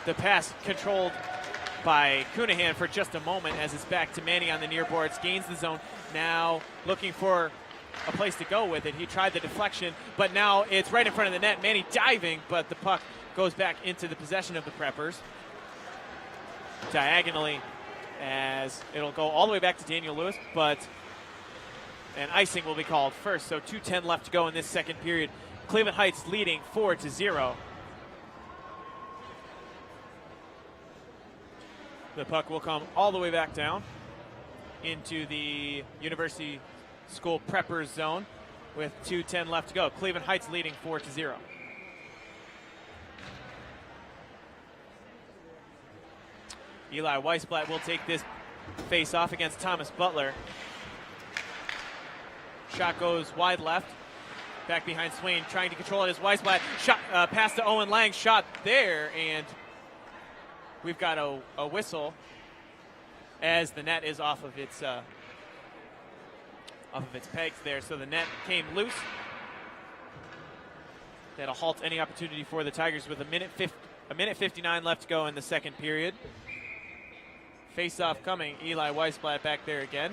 The pass controlled by Cunahan for just a moment as it's back to Manny on the near boards, gains the zone. Now looking for a place to go with it. He tried the deflection, but now it's right in front of the net. Manny diving, but the puck goes back into the possession of the Preppers. Diagonally, as it'll go all the way back to Daniel Lewis, but an icing will be called first. So 2:10 left to go in this second period. Cleveland Heights leading 4-0. The puck will come all the way back down into the University School Preppers zone with 2:10 left to go. Cleveland Heights leading 4-0. Eli Weisblatt will take this face-off against Thomas Butler. Shot goes wide left. Back behind Swain, trying to control it as Weisblatt. Shot pass to Owen Lang. Shot there, and we've got a whistle as the net is off of its pegs there. So the net came loose. That'll halt any opportunity for the Tigers with a minute 59 left to go in the second period. Face-off coming. Eli Weisblatt back there again.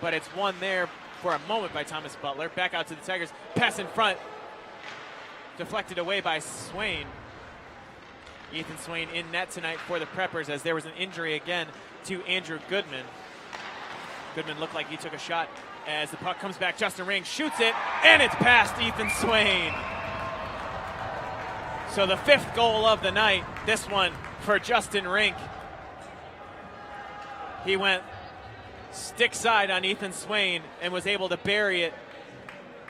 But it's won there for a moment by Thomas Butler. Back out to the Tigers. Pass in front. Deflected away by Swain. Ethan Swain in net tonight for the Preppers as there was an injury again to Andrew Goodman. Goodman looked like he took a shot as the puck comes back. Justin Ring shoots it, and it's past Ethan Swain. So the fifth goal of the night, this one for Justin Rink. He went stick side on Ethan Swain and was able to bury it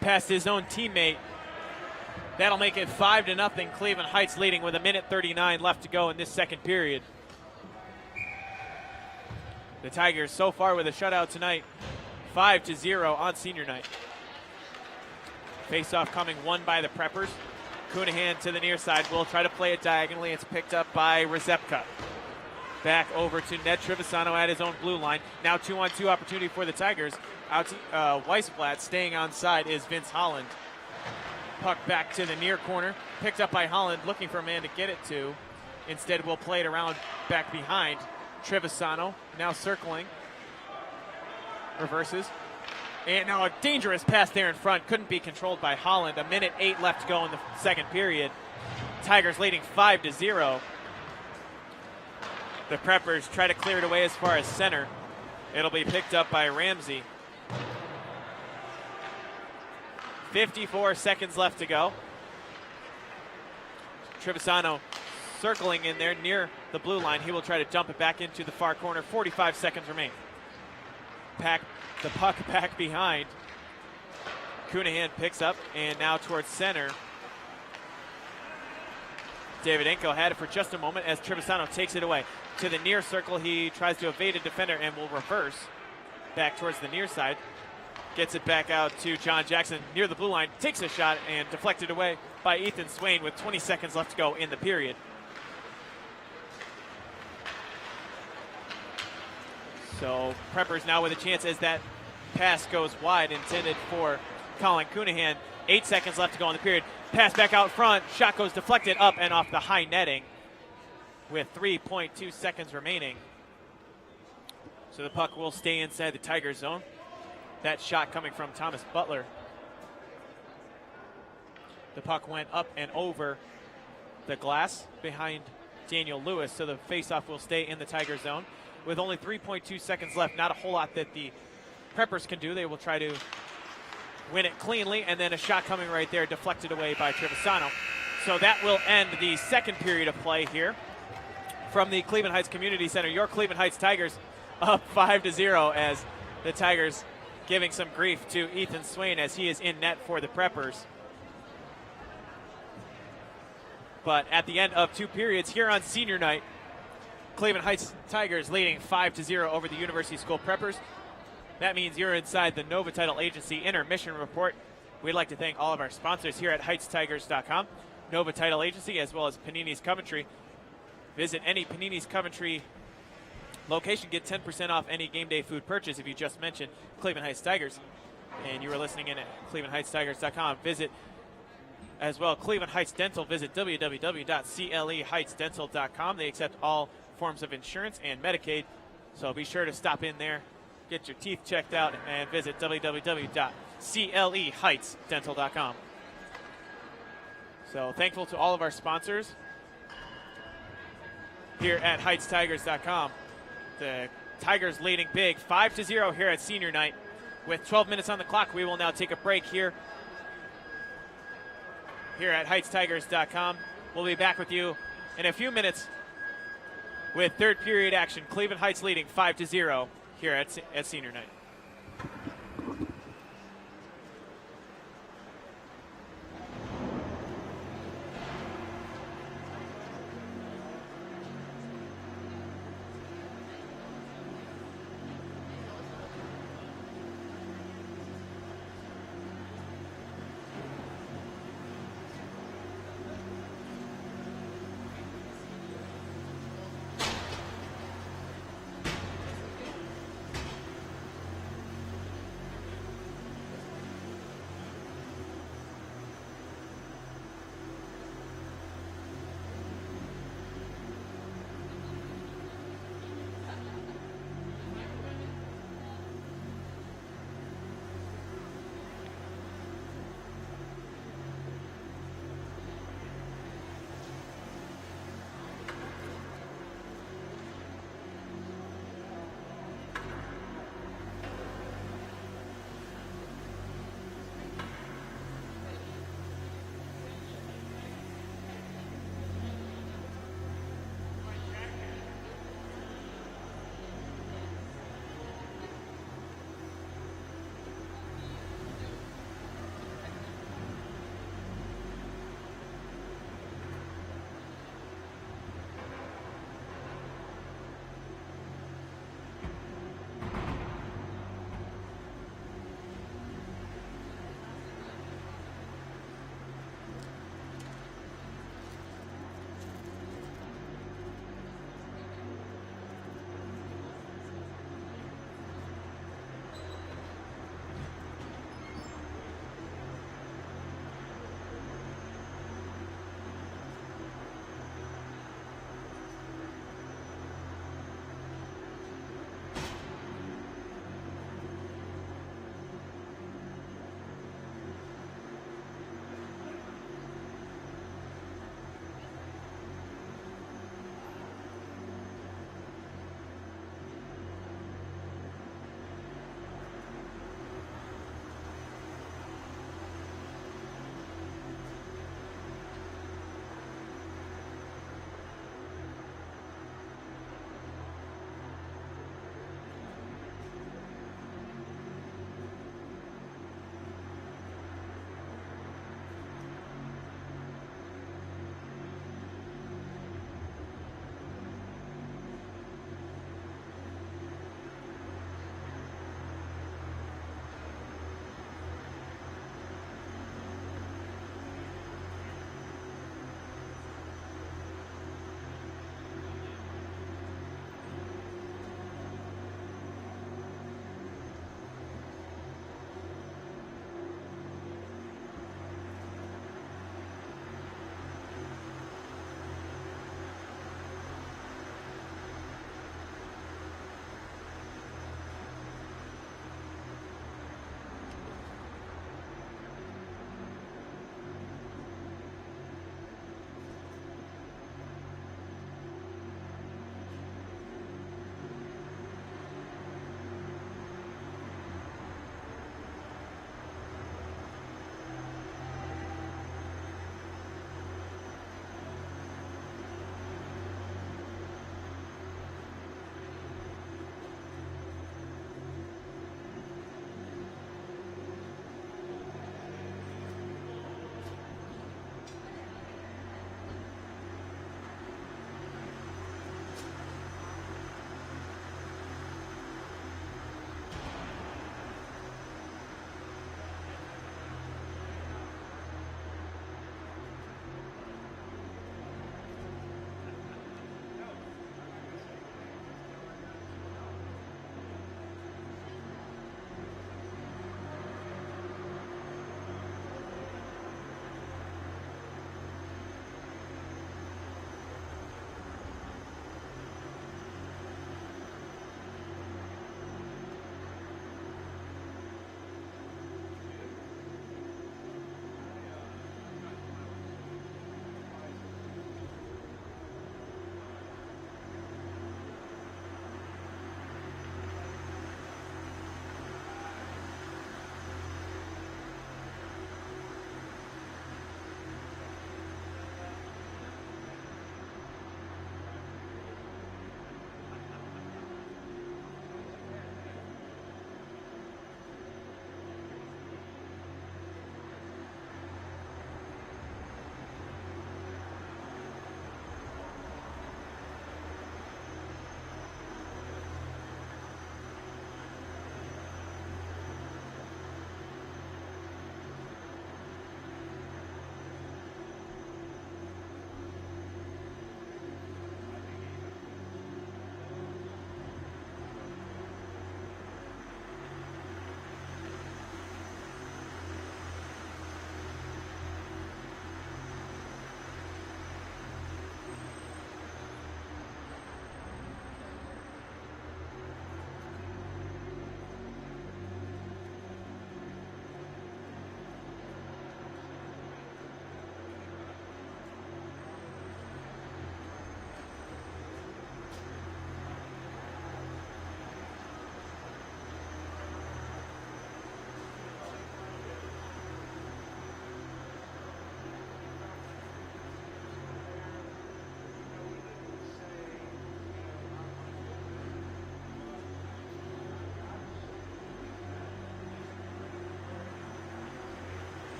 past his own teammate. That'll make it 5-0. Cleveland Heights leading with a minute 39 left to go in this second period. The Tigers so far with a shutout tonight, 5-0 on senior night. Face-off coming, won by the Preppers. Cunahan to the near side will try to play it diagonally. It's picked up by Rezepka. Back over to Ned Trevisano at his own blue line. Now 2-on-2 opportunity for the Tigers. Out to Weisblatt. Staying on side is Vince Holland. Puck back to the near corner. Picked up by Holland, looking for a man to get it to. Instead, we'll play it around back behind. Trevisano now circling. Reverses. And now a dangerous pass there in front. Couldn't be controlled by Holland. A minute 8 left to go in the second period. Tigers leading 5-0. The Preppers try to clear it away as far as center. It'll be picked up by Ramsey. 54 seconds left to go. Trevisano circling in there near the blue line. He will try to dump it back into the far corner. 45 seconds remain. The puck back behind. Cunahan picks up and now towards center. David Enko had it for just a moment as Trevisano takes it away. To the near circle, he tries to evade a defender and will reverse back towards the near side. Gets it back out to John Jackson near the blue line. Takes a shot and deflected away by Ethan Swain with 20 seconds left to go in the period. So Preppers now with a chance as that pass goes wide, intended for Colin Cunahan. 8 seconds left to go in the period. Pass back out front. Shot goes deflected up and off the high netting with 3.2 seconds remaining. So the puck will stay inside the Tiger zone. That shot coming from Thomas Butler. The puck went up and over the glass behind Daniel Lewis, so the faceoff will stay in the Tiger zone. With only 3.2 seconds left, not a whole lot that the Preppers can do. They will try to win it cleanly, and then a shot coming right there, deflected away by Trevisano. So that will end the second period of play here from the Cleveland Heights Community Center. Your Cleveland Heights Tigers up 5-0 as the Tigers giving some grief to Ethan Swain as he is in net for the Preppers. But at the end of two periods here on senior night, Cleveland Heights Tigers leading 5-0 over the University School Preppers. That means you're inside the Nova Title Agency intermission report. We'd like to thank all of our sponsors here at HeightsTigers.com, Nova Title Agency, as well as Panini's Coventry. Visit any Panini's Coventry location, get 10% off any game day food purchase if you just mentioned Cleveland Heights Tigers. And you are listening in at ClevelandHeightsTigers.com. Visit as well Cleveland Heights Dental. Visit www.cleheightsdental.com. They accept all forms of insurance and Medicaid, so be sure to stop in there, get your teeth checked out, and visit www.cleheightsdental.com. So thankful to all of our sponsors here at HeightsTigers.com. The Tigers leading big 5-0 here at senior night. With 12 minutes on the clock, we will now take a break here at HeightsTigers.com. We'll be back with you in a few minutes with third period action. Cleveland Heights leading 5-0 here at senior night.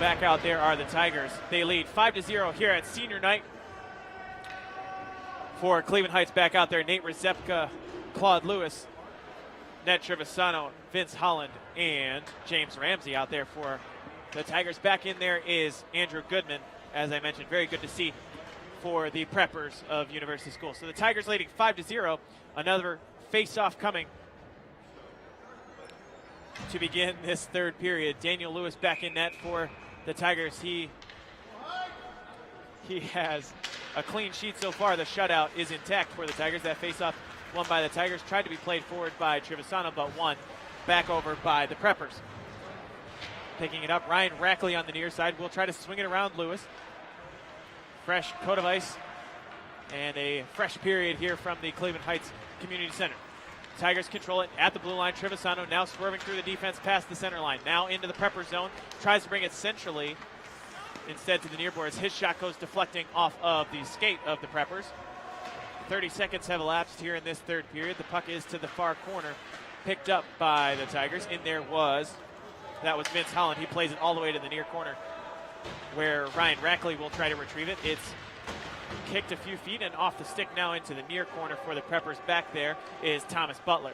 Back out there are the Tigers. They lead 5-0 here at senior night. For Cleveland Heights, back out there, Nate Rezepka, Claude Lewis, Ned Trevisano, Vince Holland, and James Ramsey out there for the Tigers. Back in there is Andrew Goodman, as I mentioned, very good to see for the Preppers of University School. So the Tigers leading 5-0. Another face-off coming to begin this third period. Daniel Lewis back in net for the Tigers. He has a clean sheet so far. The shutout is intact for the Tigers. That faceoff won by the Tigers. Tried to be played forward by Trevisano, but won back over by the Preppers. Picking it up, Ryan Rackley on the near side. Will try to swing it around Lewis. Fresh coat of ice and a fresh period here from the Cleveland Heights Community Center. Tigers control it at the blue line. Trevisano now swerving through the defense past the center line. Now into the Prepper zone. Tries to bring it centrally instead to the near boards. His shot goes deflecting off of the skate of the Preppers. 30 seconds have elapsed here in this third period. The puck is to the far corner. Picked up by the Tigers. In there was Vince Holland. He plays it all the way to the near corner where Ryan Rackley will try to retrieve it. It's kicked a few feet and off the stick now into the near corner for the Preppers. Back there is Thomas Butler.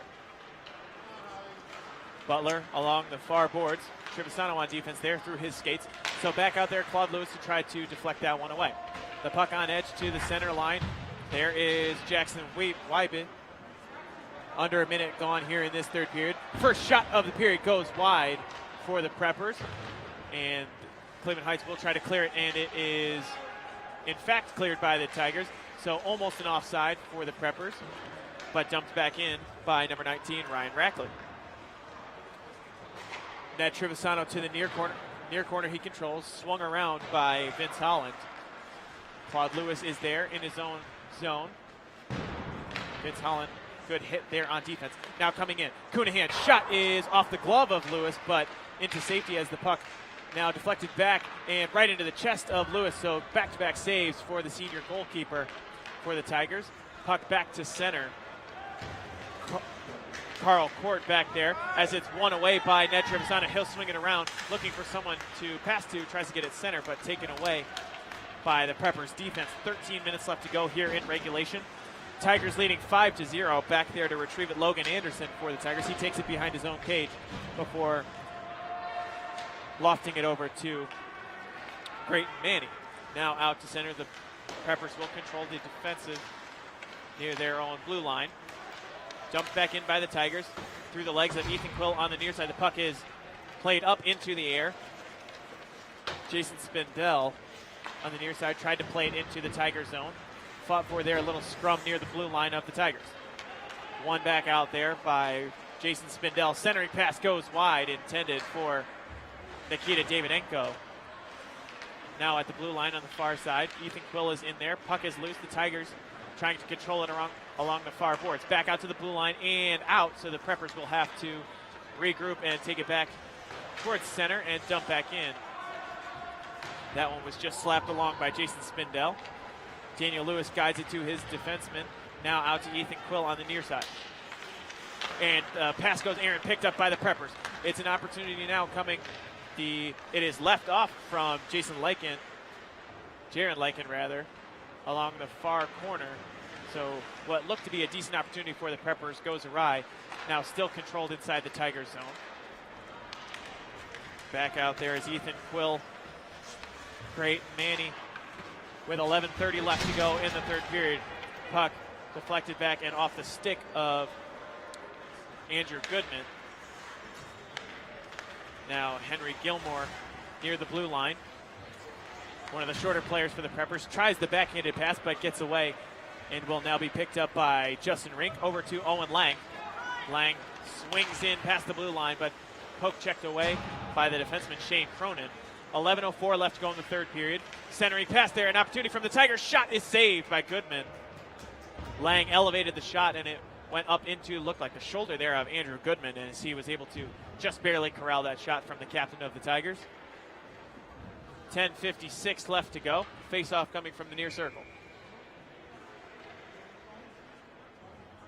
Butler along the far boards. Trevisano on defense there through his skates. So back out there, Claude Lewis to try to deflect that one away. The puck on edge to the center line. There is Jackson Weibe. Under a minute gone here in this third period. First shot of the period goes wide for the Preppers. And Cleveland Heights will try to clear it, and it is in fact cleared by the Tigers. So almost an offside for the Preppers, but dumped back in by number 19, Ryan Rackley. Ned Trevisano to the near corner. Near corner he controls, swung around by Vince Holland. Claude Lewis is there in his own zone. Vince Holland, good hit there on defense. Now coming in, Cunahan's shot is off the glove of Lewis, but into safety as the puck now deflected back and right into the chest of Lewis. So back-to-back saves for the senior goalkeeper for the Tigers. Puck back to center. Carl Court back there as it's won away by Ned Trevisano. He'll swing it around, looking for someone to pass to, tries to get it center, but taken away by the Preppers defense. 13 minutes left to go here in regulation. Tigers leading 5-0. Back there to retrieve it, Logan Anderson for the Tigers. He takes it behind his own cage before lofting it over to Grayton Manning. Now out to center. The Preppers will control the defensive near their own blue line. Dumped back in by the Tigers through the legs of Ethan Quill on the near side. The puck is played up into the air. Jason Spindell on the near side tried to play it into the Tiger zone. Fought for their little scrum near the blue line of the Tigers. One back out there by Jason Spindell. Centering pass goes wide, intended for Nikita Davidenko. Now at the blue line on the far side. Ethan Quill is in there. Puck is loose. The Tigers trying to control it along the far boards. Back out to the blue line and out. So the Preppers will have to regroup and take it back towards center and dump back in. That one was just slapped along by Jason Spindell. Daniel Lewis guides it to his defenseman. Now out to Ethan Quill on the near side. And pass goes Aaron, picked up by the Preppers. It's an opportunity now coming. It is left off from Jaron Lyken rather, along the far corner. So what looked to be a decent opportunity for the Preppers goes awry. Now still controlled inside the Tigers zone. Back out there is Ethan Quill. Great Manny with 11:30 left to go in the third period. Puck deflected back and off the stick of Andrew Goodman. Now Henry Gilmore near the blue line. One of the shorter players for the Preppers tries the backhanded pass but gets away and will now be picked up by Justin Rink over to Owen Lang. Lang swings in past the blue line, but poke checked away by the defenseman Shane Cronin. 11:04 left to go in the third period. Centering pass there, an opportunity from the Tigers. Shot is saved by Goodman. Lang elevated the shot and it went up into, looked like the shoulder there of Andrew Goodman, as he was able to just barely corral that shot from the captain of the Tigers. 10:56 left to go. Face-off coming from the near circle.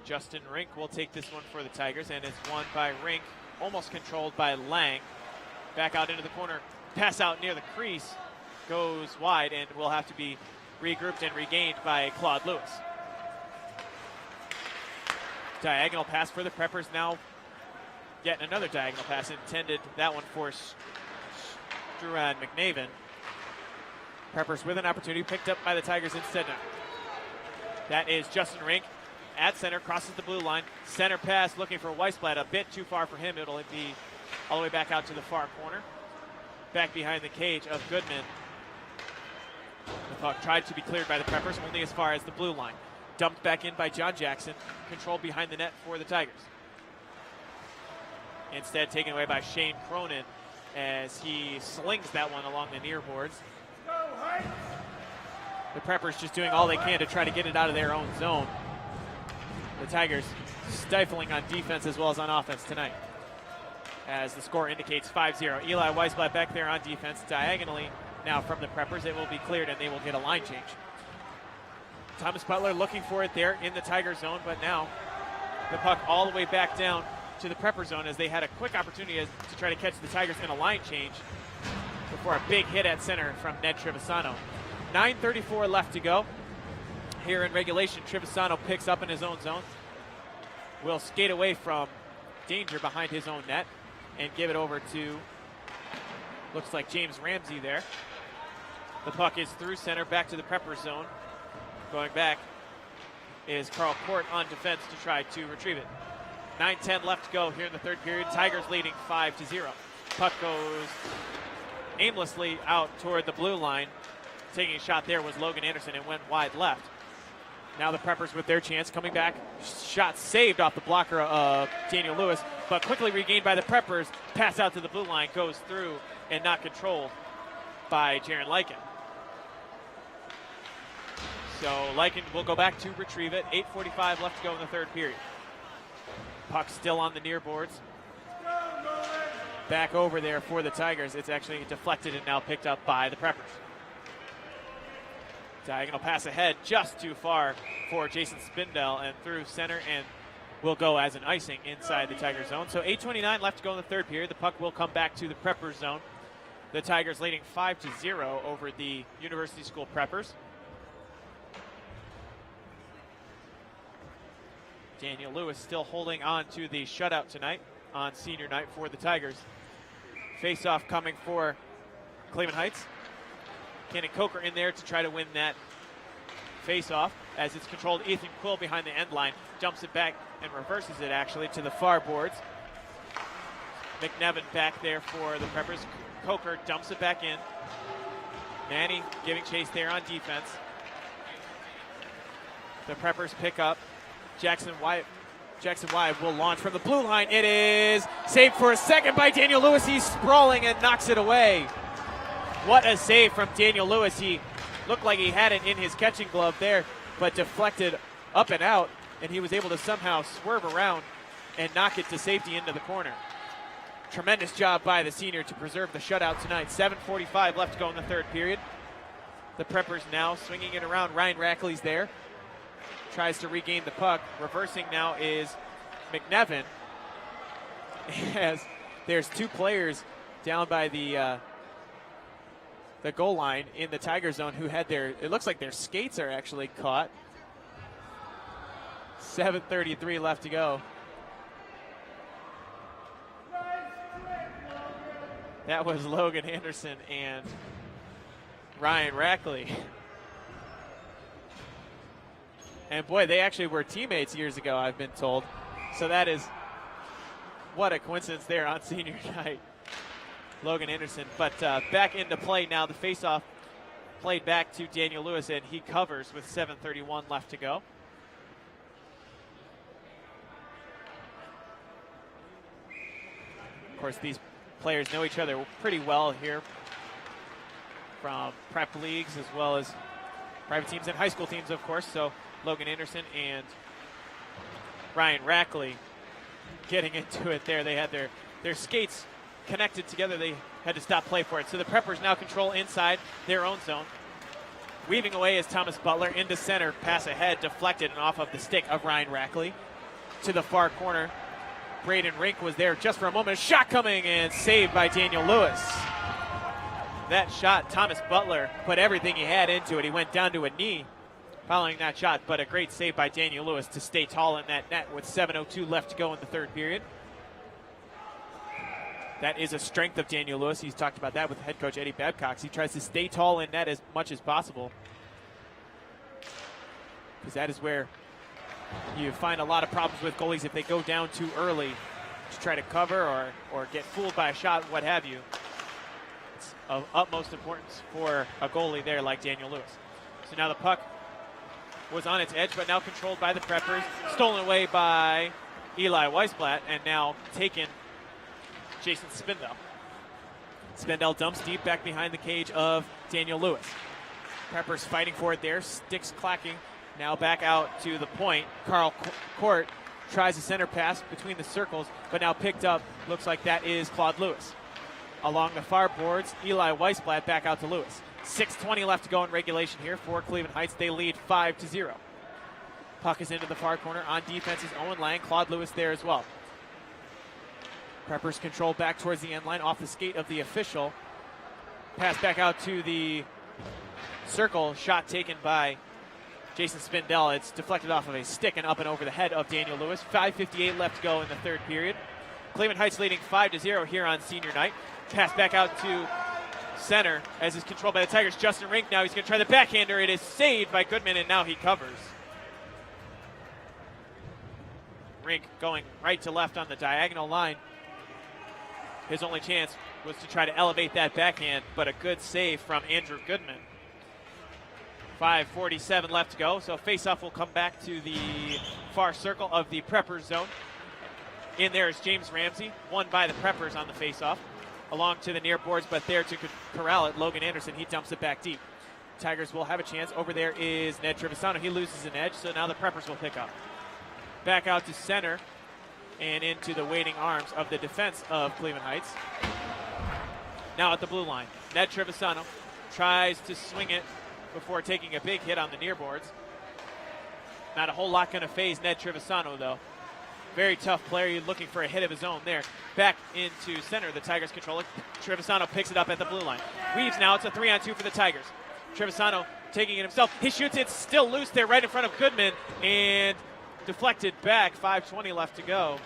Justin Rink will take this one for the Tigers, and it's won by Rink, almost controlled by Lang. Back out into the corner. Pass out near the crease. Goes wide and will have to be regrouped and regained by Claude Lewis. Diagonal pass for the Preppers. Now yet another diagonal pass intended. That one for Struan McNaven. Preppers with an opportunity picked up by the Tigers instead. That is Justin Rink at center, crosses the blue line. Center pass looking for Weissblatt, a bit too far for him. It'll be all the way back out to the far corner. Back behind the cage of Goodman. The puck tried to be cleared by the Preppers, only as far as the blue line. Dumped back in by John Jackson, controlled behind the net for the Tigers. Instead taken away by Shane Cronin as he slings that one along the near boards. The Preppers just doing all they can to try to get it out of their own zone. The Tigers stifling on defense as well as on offense tonight. As the score indicates 5-0. Eli Weissblatt back there on defense diagonally. Now from the Preppers, it will be cleared and they will get a line change. Thomas Butler looking for it there in the Tiger zone, but now the puck all the way back down to the Prepper zone as they had a quick opportunity to try to catch the Tigers in a line change before a big hit at center from Ned Trevisano. 9:34 left to go. Here in regulation, Trevisano picks up in his own zone. Will skate away from danger behind his own net and give it over to, looks like James Ramsey there. The puck is through center, back to the Prepper zone. Going back is Carl Court on defense to try to retrieve it. 9:10 left to go here in the third period. Tigers leading 5-0. Puck goes aimlessly out toward the blue line. Taking a shot there was Logan Anderson and went wide left. Now the Preppers with their chance coming back. Shot saved off the blocker of Daniel Lewis, but quickly regained by the Preppers. Pass out to the blue line, goes through and not controlled by Jaron Lykin. So Lykin will go back to retrieve it. 8:45 left to go in the third period. Puck still on the near boards. Back over there for the Tigers. It's actually deflected and now picked up by the Preppers. Diagonal pass ahead, just too far for Jason Spindell and through center and will go as an icing inside the Tiger zone. So 8:29 left to go in the third period. The puck will come back to the Preppers zone. The Tigers leading 5-0 over the University School Preppers. Daniel Lewis still holding on to the shutout tonight on senior night for the Tigers. Face-off coming for Cleveland Heights. Cannon Coker in there to try to win that face-off as it's controlled. Ethan Quill behind the end line. Jumps it back and reverses it actually to the far boards. McNevin back there for the Preppers. Coker dumps it back in. Manny giving chase there on defense. The Preppers pick up. Jackson Wyatt will launch from the blue line. It is saved for a second by Daniel Lewis. He's sprawling and knocks it away. What a save from Daniel Lewis. He looked like he had it in his catching glove there, but deflected up and out, and he was able to somehow swerve around and knock it to safety into the corner. Tremendous job by the senior to preserve the shutout tonight. 7:45 left to go in the third period. The Preppers now swinging it around. Ryan Rackley's there. Tries to regain the puck. Reversing now is McNevin. As there's two players down by the goal line in the Tiger zone who had it looks like their skates are actually caught. 7:33 left to go. That was Logan Anderson and Ryan Rackley. And boy, they actually were teammates years ago, I've been told. So that is, what a coincidence there on senior night. Logan Anderson, but back into play now. The faceoff played back to Daniel Lewis, and he covers with 7:31 left to go. Of course, these players know each other pretty well here from prep leagues as well as private teams and high school teams, of course. So Logan Anderson and Ryan Rackley getting into it there. They had their skates connected together. They had to stop play for it. So the Preppers now control inside their own zone. Weaving away is Thomas Butler into center. Pass ahead, deflected and off of the stick of Ryan Rackley. To the far corner, Braden Rink was there just for a moment. Shot coming and saved by Daniel Lewis. That shot, Thomas Butler put everything he had into it. He went down to a knee following that shot, but a great save by Daniel Lewis to stay tall in that net with 7:02 left to go in the third period. That is a strength of Daniel Lewis. He's talked about that with head coach Eddie Babcock. He tries to stay tall in net as much as possible, because that is where you find a lot of problems with goalies if they go down too early to try to cover or get fooled by a shot, what have you. It's of utmost importance for a goalie there like Daniel Lewis. So now the puck was on its edge, but now controlled by the Preppers. Stolen away by Eli Weisblatt, and now taken Jason Spindell. Spindell dumps deep back behind the cage of Daniel Lewis. Preppers fighting for it there, sticks clacking. Now back out to the point. Carl Court tries a center pass between the circles, but now picked up. Looks like that is Claude Lewis. Along the far boards, Eli Weisblatt back out to Lewis. 6:20 left to go in regulation here for Cleveland Heights. They lead 5-0. Puck is into the far corner. On defense is Owen Lang. Claude Lewis there as well. Preppers control back towards the end line off the skate of the official. Pass back out to the circle. Shot taken by Jason Spindell. It's deflected off of a stick and up and over the head of Daniel Lewis. 5:58 left to go in the third period. Cleveland Heights leading 5-0 here on senior night. Pass back out to center as is controlled by the Tigers. Justin Rink now, he's going to try the backhander. It is saved by Goodman, and now he covers. Rink going right to left on the diagonal line. His only chance was to try to elevate that backhand, but a good save from Andrew Goodman. 5:47 left to go, so faceoff will come back to the far circle of the Preppers zone. In there is James Ramsey, won by the Preppers on the faceoff. Along to the near boards, but there to corral it, Logan Anderson, he dumps it back deep. Tigers will have a chance. Over there is Ned Trevisano. He loses an edge, so now the Preppers will pick up. Back out to center and into the waiting arms of the defense of Cleveland Heights. Now at the blue line, Ned Trevisano tries to swing it before taking a big hit on the near boards. Not a whole lot going to phase Ned Trevisano, though. Very tough player. You're looking for a hit of his own there. Back into center. The Tigers control it. Trevisano picks it up at the blue line. Weaves now. It's a 3-on-2 for the Tigers. Trevisano taking it himself. He shoots it. Still loose there right in front of Goodman. And deflected back. 5:20 left to go.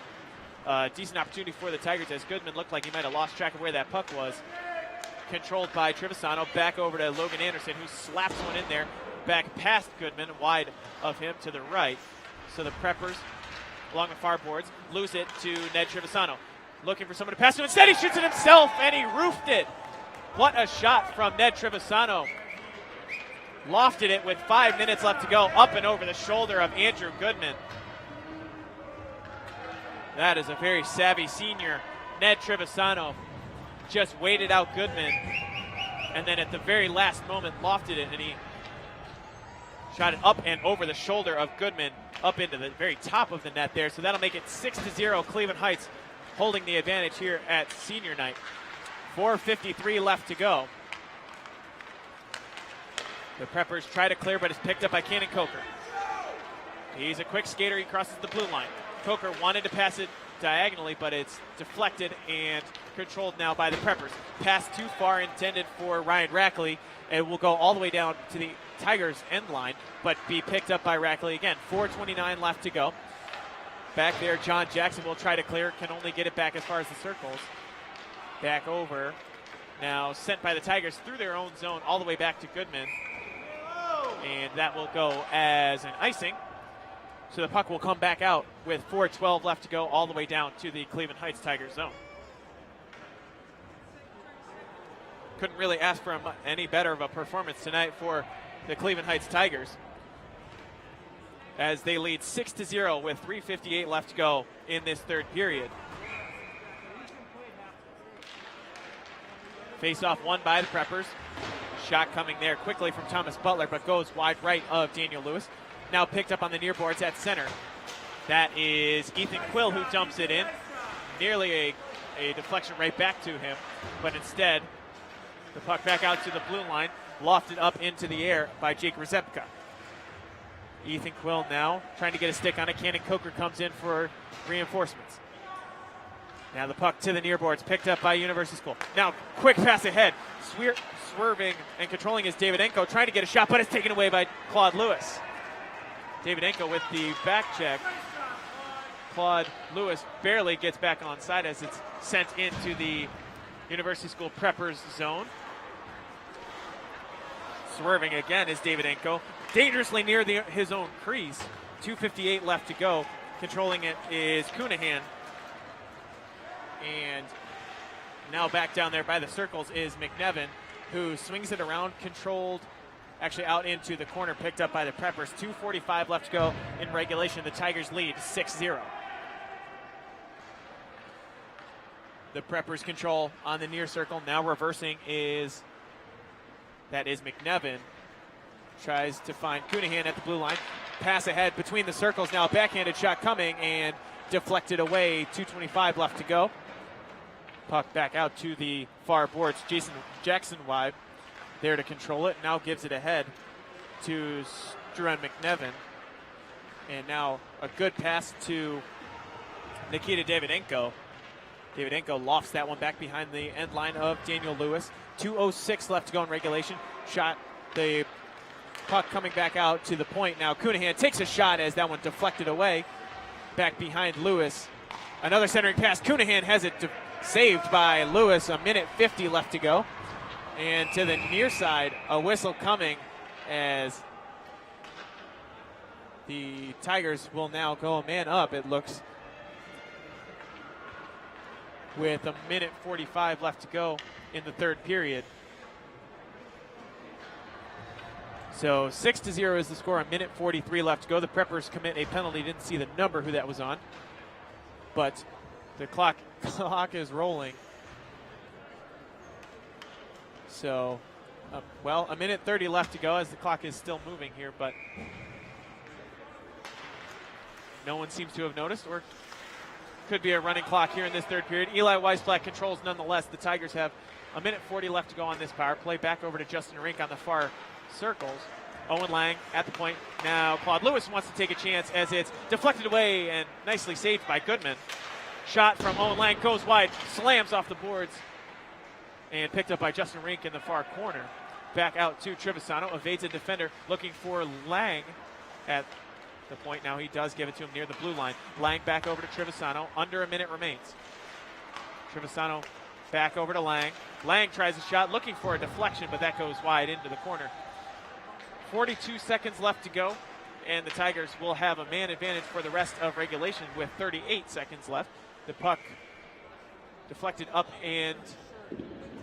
Decent opportunity for the Tigers as Goodman looked like he might have lost track of where that puck was. Controlled by Trevisano. Back over to Logan Anderson, who slaps one in there. Back past Goodman. Wide of him to the right. So the Preppers along the far boards lose it to Ned Trevisano. Looking for someone to pass to. Instead, he shoots it himself, and he roofed it. What a shot from Ned Trevisano. Lofted it with 5 minutes left to go, up and over the shoulder of Andrew Goodman. That is a very savvy senior. Ned Trevisano just waited out Goodman, and then at the very last moment lofted it, and he shot it up and over the shoulder of Goodman, up into the very top of the net there. So that'll make it 6-0. Cleveland Heights holding the advantage here at senior night. 4:53 left to go. The Preppers try to clear, but it's picked up by Cannon Coker. He's a quick skater. He crosses the blue line. Coker wanted to pass it diagonally, but it's deflected and controlled now by the Preppers. Pass too far, intended for Ryan Rackley, and will go all the way down to the Tigers end line, but be picked up by Rackley again. 4:29 left to go. Back there, John Jackson will try to clear, can only get it back as far as the circles. Back over now sent by the Tigers through their own zone all the way back to Goodman. And that will go as an icing. So the puck will come back out with 4:12 left to go all the way down to the Cleveland Heights Tigers zone. Couldn't really ask for any better of a performance tonight for the Cleveland Heights Tigers, as they lead 6-0 with 3:58 left to go in this third period. Face-off won by the Preppers. Shot coming there quickly from Thomas Butler, but goes wide right of Daniel Lewis. Now picked up on the near boards at center. That is Ethan Quill who dumps it in. Nearly a deflection right back to him, but instead the puck back out to the blue line, lofted up into the air by Jake Rzepka. Ethan Quill now trying to get a stick on it. Cannon Coker comes in for reinforcements. Now the puck to the near boards, picked up by University School. Now quick pass ahead. Swerving and controlling is Davidenko, trying to get a shot, but it's taken away by Claude Lewis. Davidenko with the back check. Claude Lewis barely gets back on side as it's sent into the University School Preppers zone. Swerving again is Davidenko. Dangerously near his own crease. 2:58 left to go. Controlling it is Cunahan. And now back down there by the circles is McNevin, who swings it around, controlled, actually out into the corner, picked up by the Preppers. 2:45 left to go in regulation. The Tigers lead 6-0. The Preppers control on the near circle. Now reversing is McNevin. Tries to find Cunahan at the blue line. Pass ahead between the circles. Now a backhanded shot coming and deflected away. 2:25 left to go. Puck back out to the far boards. Jackson Wide there to control it. Now gives it ahead to Struan McNevin. And now a good pass to Nikita Davidenko. Davidenko lofts that one back behind the end line of Daniel Lewis. 2:06 left to go in regulation. Shot, the puck coming back out to the point. Now Cunahan takes a shot as that one deflected away. Back behind Lewis. Another centering pass. Cunahan has it saved by Lewis. 1:50 left to go. And to the near side, a whistle coming as the Tigers will now go a man up, it looks, with 1:45 left to go in the third period. So 6-0 is the score. 1:43 left to go. The Preppers commit a penalty. Didn't see the number who that was on, but the clock is rolling. So, 1:30 left to go as the clock is still moving here, but no one seems to have noticed, or could be a running clock here in this third period. Eli Weisblatt controls nonetheless. The Tigers have 1:40 left to go on this power play. Back over to Justin Rink on the far circles. Owen Lang at the point. Now Claude Lewis wants to take a chance as it's deflected away and nicely saved by Goodman. Shot from Owen Lang goes wide, slams off the boards, and picked up by Justin Rink in the far corner. Back out to Trevisano, evades a defender, looking for Lang at the point. Now he does give it to him near the blue line. Lang back over to Trevisano. Under a minute remains. Trevisano back over to Lang. Lang tries a shot, looking for a deflection, but that goes wide into the corner. 42 seconds left to go, and the Tigers will have a man advantage for the rest of regulation with 38 seconds left. The puck deflected up and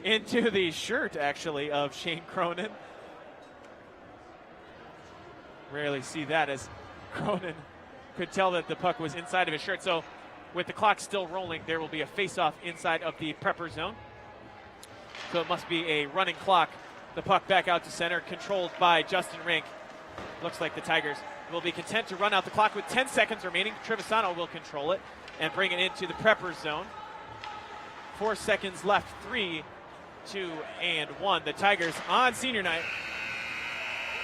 into the shirt, actually, of Shane Cronin. Rarely see that, as Cronin could tell that the puck was inside of his shirt. So with the clock still rolling, there will be a face-off inside of the Prepper zone. So it must be a running clock. The puck back out to center, controlled by Justin Rink. Looks like the Tigers will be content to run out the clock with 10 seconds remaining. Trevisano will control it and bring it into the Prepper zone. 4 seconds left, 3, 2, and 1. The Tigers on senior night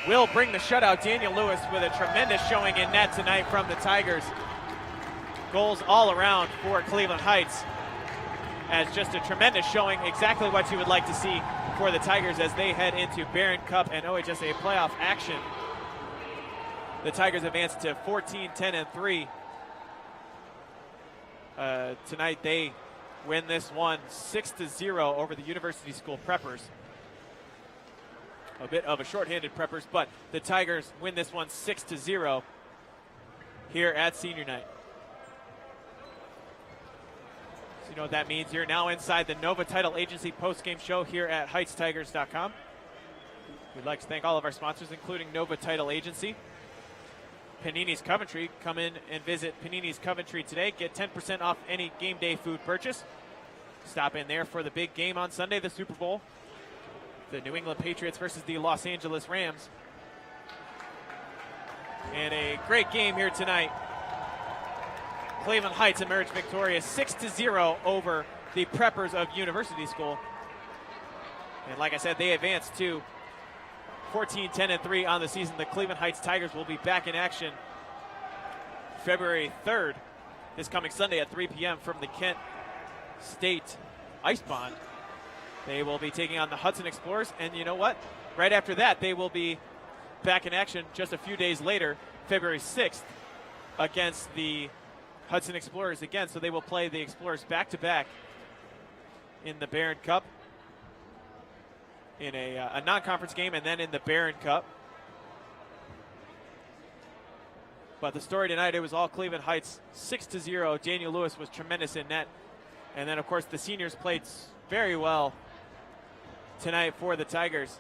will bring the shutout. Daniel Lewis with a tremendous showing in net tonight from the Tigers. Goals all around for Cleveland Heights, as just a tremendous showing, exactly what you would like to see for the Tigers as they head into Barron Cup and OHSA playoff action. The Tigers advance to 14, 10, and 3. Tonight they win this one 6-0 over the University School Preppers. A bit of a shorthanded Preppers, but the Tigers win this one 6-0 here at senior night. So you know what that means. You're now inside the Nova Title Agency post-game show here at HeightsTigers.com. We'd like to thank all of our sponsors, including Nova Title Agency. Panini's Coventry. Come in and visit Panini's Coventry today. Get 10% off any game day food purchase. Stop in there for the big game on Sunday, the Super Bowl. The New England Patriots versus the Los Angeles Rams. And a great game here tonight. Cleveland Heights emerged victorious 6-0 over the Preppers of University School. And like I said, they advanced to 14-10-3 on the season. The Cleveland Heights Tigers will be back in action February 3rd, this coming Sunday at 3 p.m. from the Kent State Ice Pond. They will be taking on the Hudson Explorers, and you know what? Right after that, they will be back in action just a few days later, February 6th, against the Hudson Explorers again. So they will play the Explorers back-to-back in the Barron Cup, in a non-conference game, and then in the Barron Cup. But the story tonight, it was all Cleveland Heights, 6-0. Daniel Lewis was tremendous in net. And then, of course, the seniors played very well tonight for the Tigers.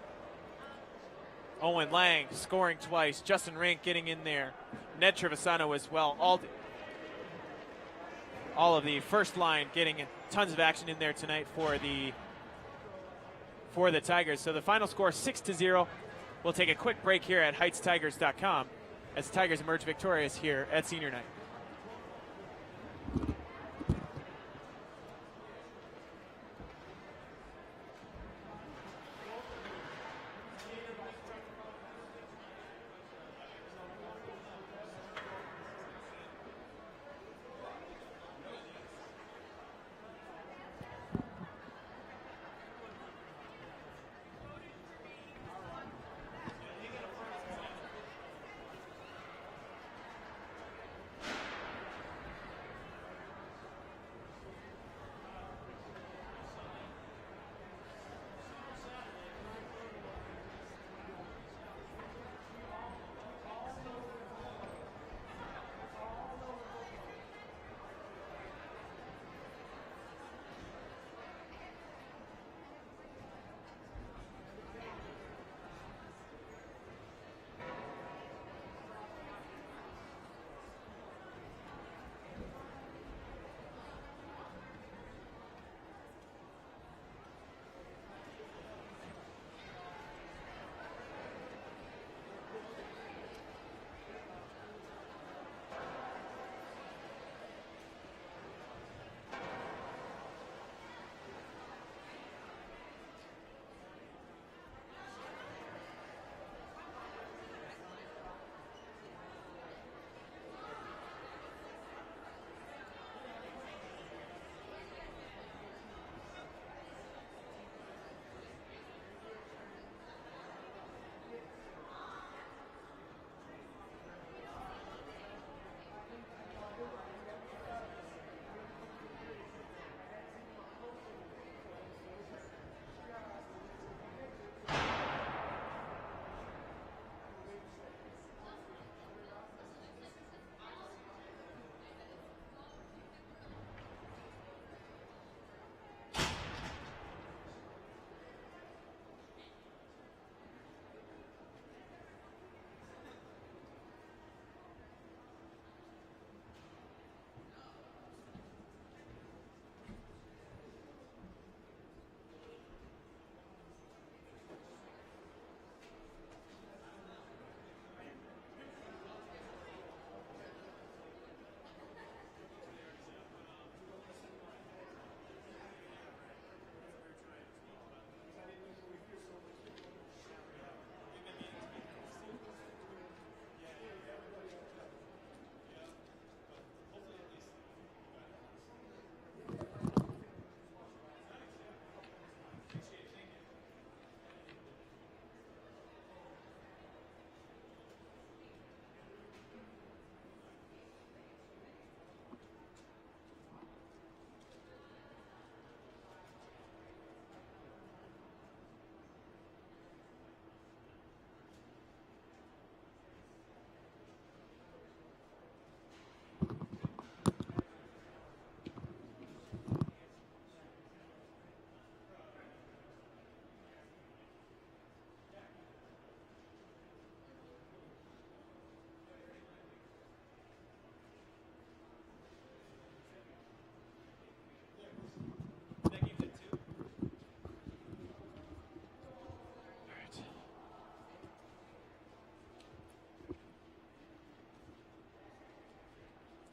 Owen Lang scoring twice. Justin Rink getting in there. Ned Trevisano as well. All of the first line getting tons of action in there tonight for the Tigers. So the final score 6-0. We'll take a quick break here at HeightsTigers.com as the Tigers emerge victorious here at senior night.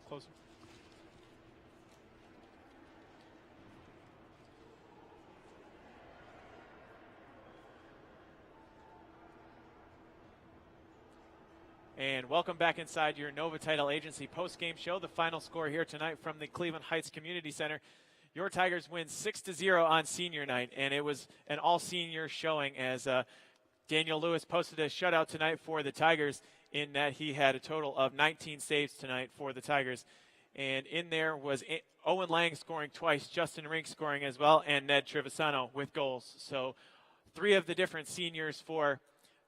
closer. And welcome back inside your Nova Title Agency post-game show. The final score here tonight from the Cleveland Heights Community Center. Your Tigers win 6-0 on senior night, and it was an all-senior showing as Daniel Lewis posted a shutout tonight for the Tigers in that he had a total of 19 saves tonight for the Tigers. And in there was Owen Lang scoring twice, Justin Rink scoring as well, and Ned Trevisano with goals. So 3 of the different seniors for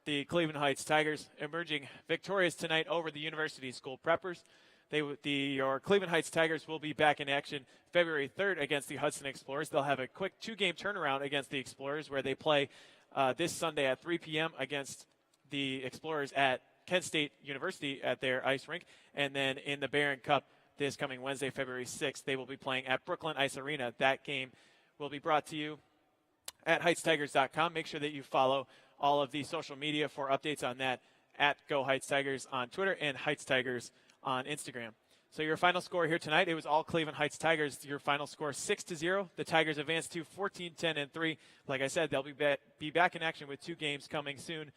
the Cleveland Heights Tigers emerging victorious tonight over the University School Preppers. Your Cleveland Heights Tigers will be back in action February 3rd against the Hudson Explorers. They'll have a quick 2-game turnaround against the Explorers where they play this Sunday at 3 p.m. against the Explorers at Kent State University at their ice rink. And then in the Barron Cup this coming Wednesday, February 6th, they will be playing at Brooklyn Ice Arena. That game will be brought to you at HeightsTigers.com. Make sure that you follow all of the social media for updates on that at Go Heights Tigers on Twitter and Heights Tigers on Instagram. So your final score here tonight, it was all Cleveland Heights Tigers. Your final score 6-0. The Tigers advanced to 14-10-3. Like I said, they'll be back in action with 2 games coming soon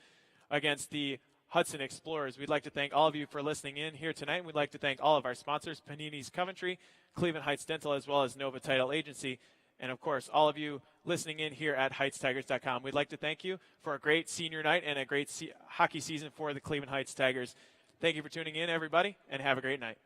against the Hudson Explorers. We'd like to thank all of you for listening in here tonight. We'd like to thank all of our sponsors, Panini's Coventry, Cleveland Heights Dental, as well as Nova Title Agency. And, of course, all of you listening in here at HeightsTigers.com. We'd like to thank you for a great senior night and a great hockey season for the Cleveland Heights Tigers. Thank you for tuning in, everybody, and have a great night.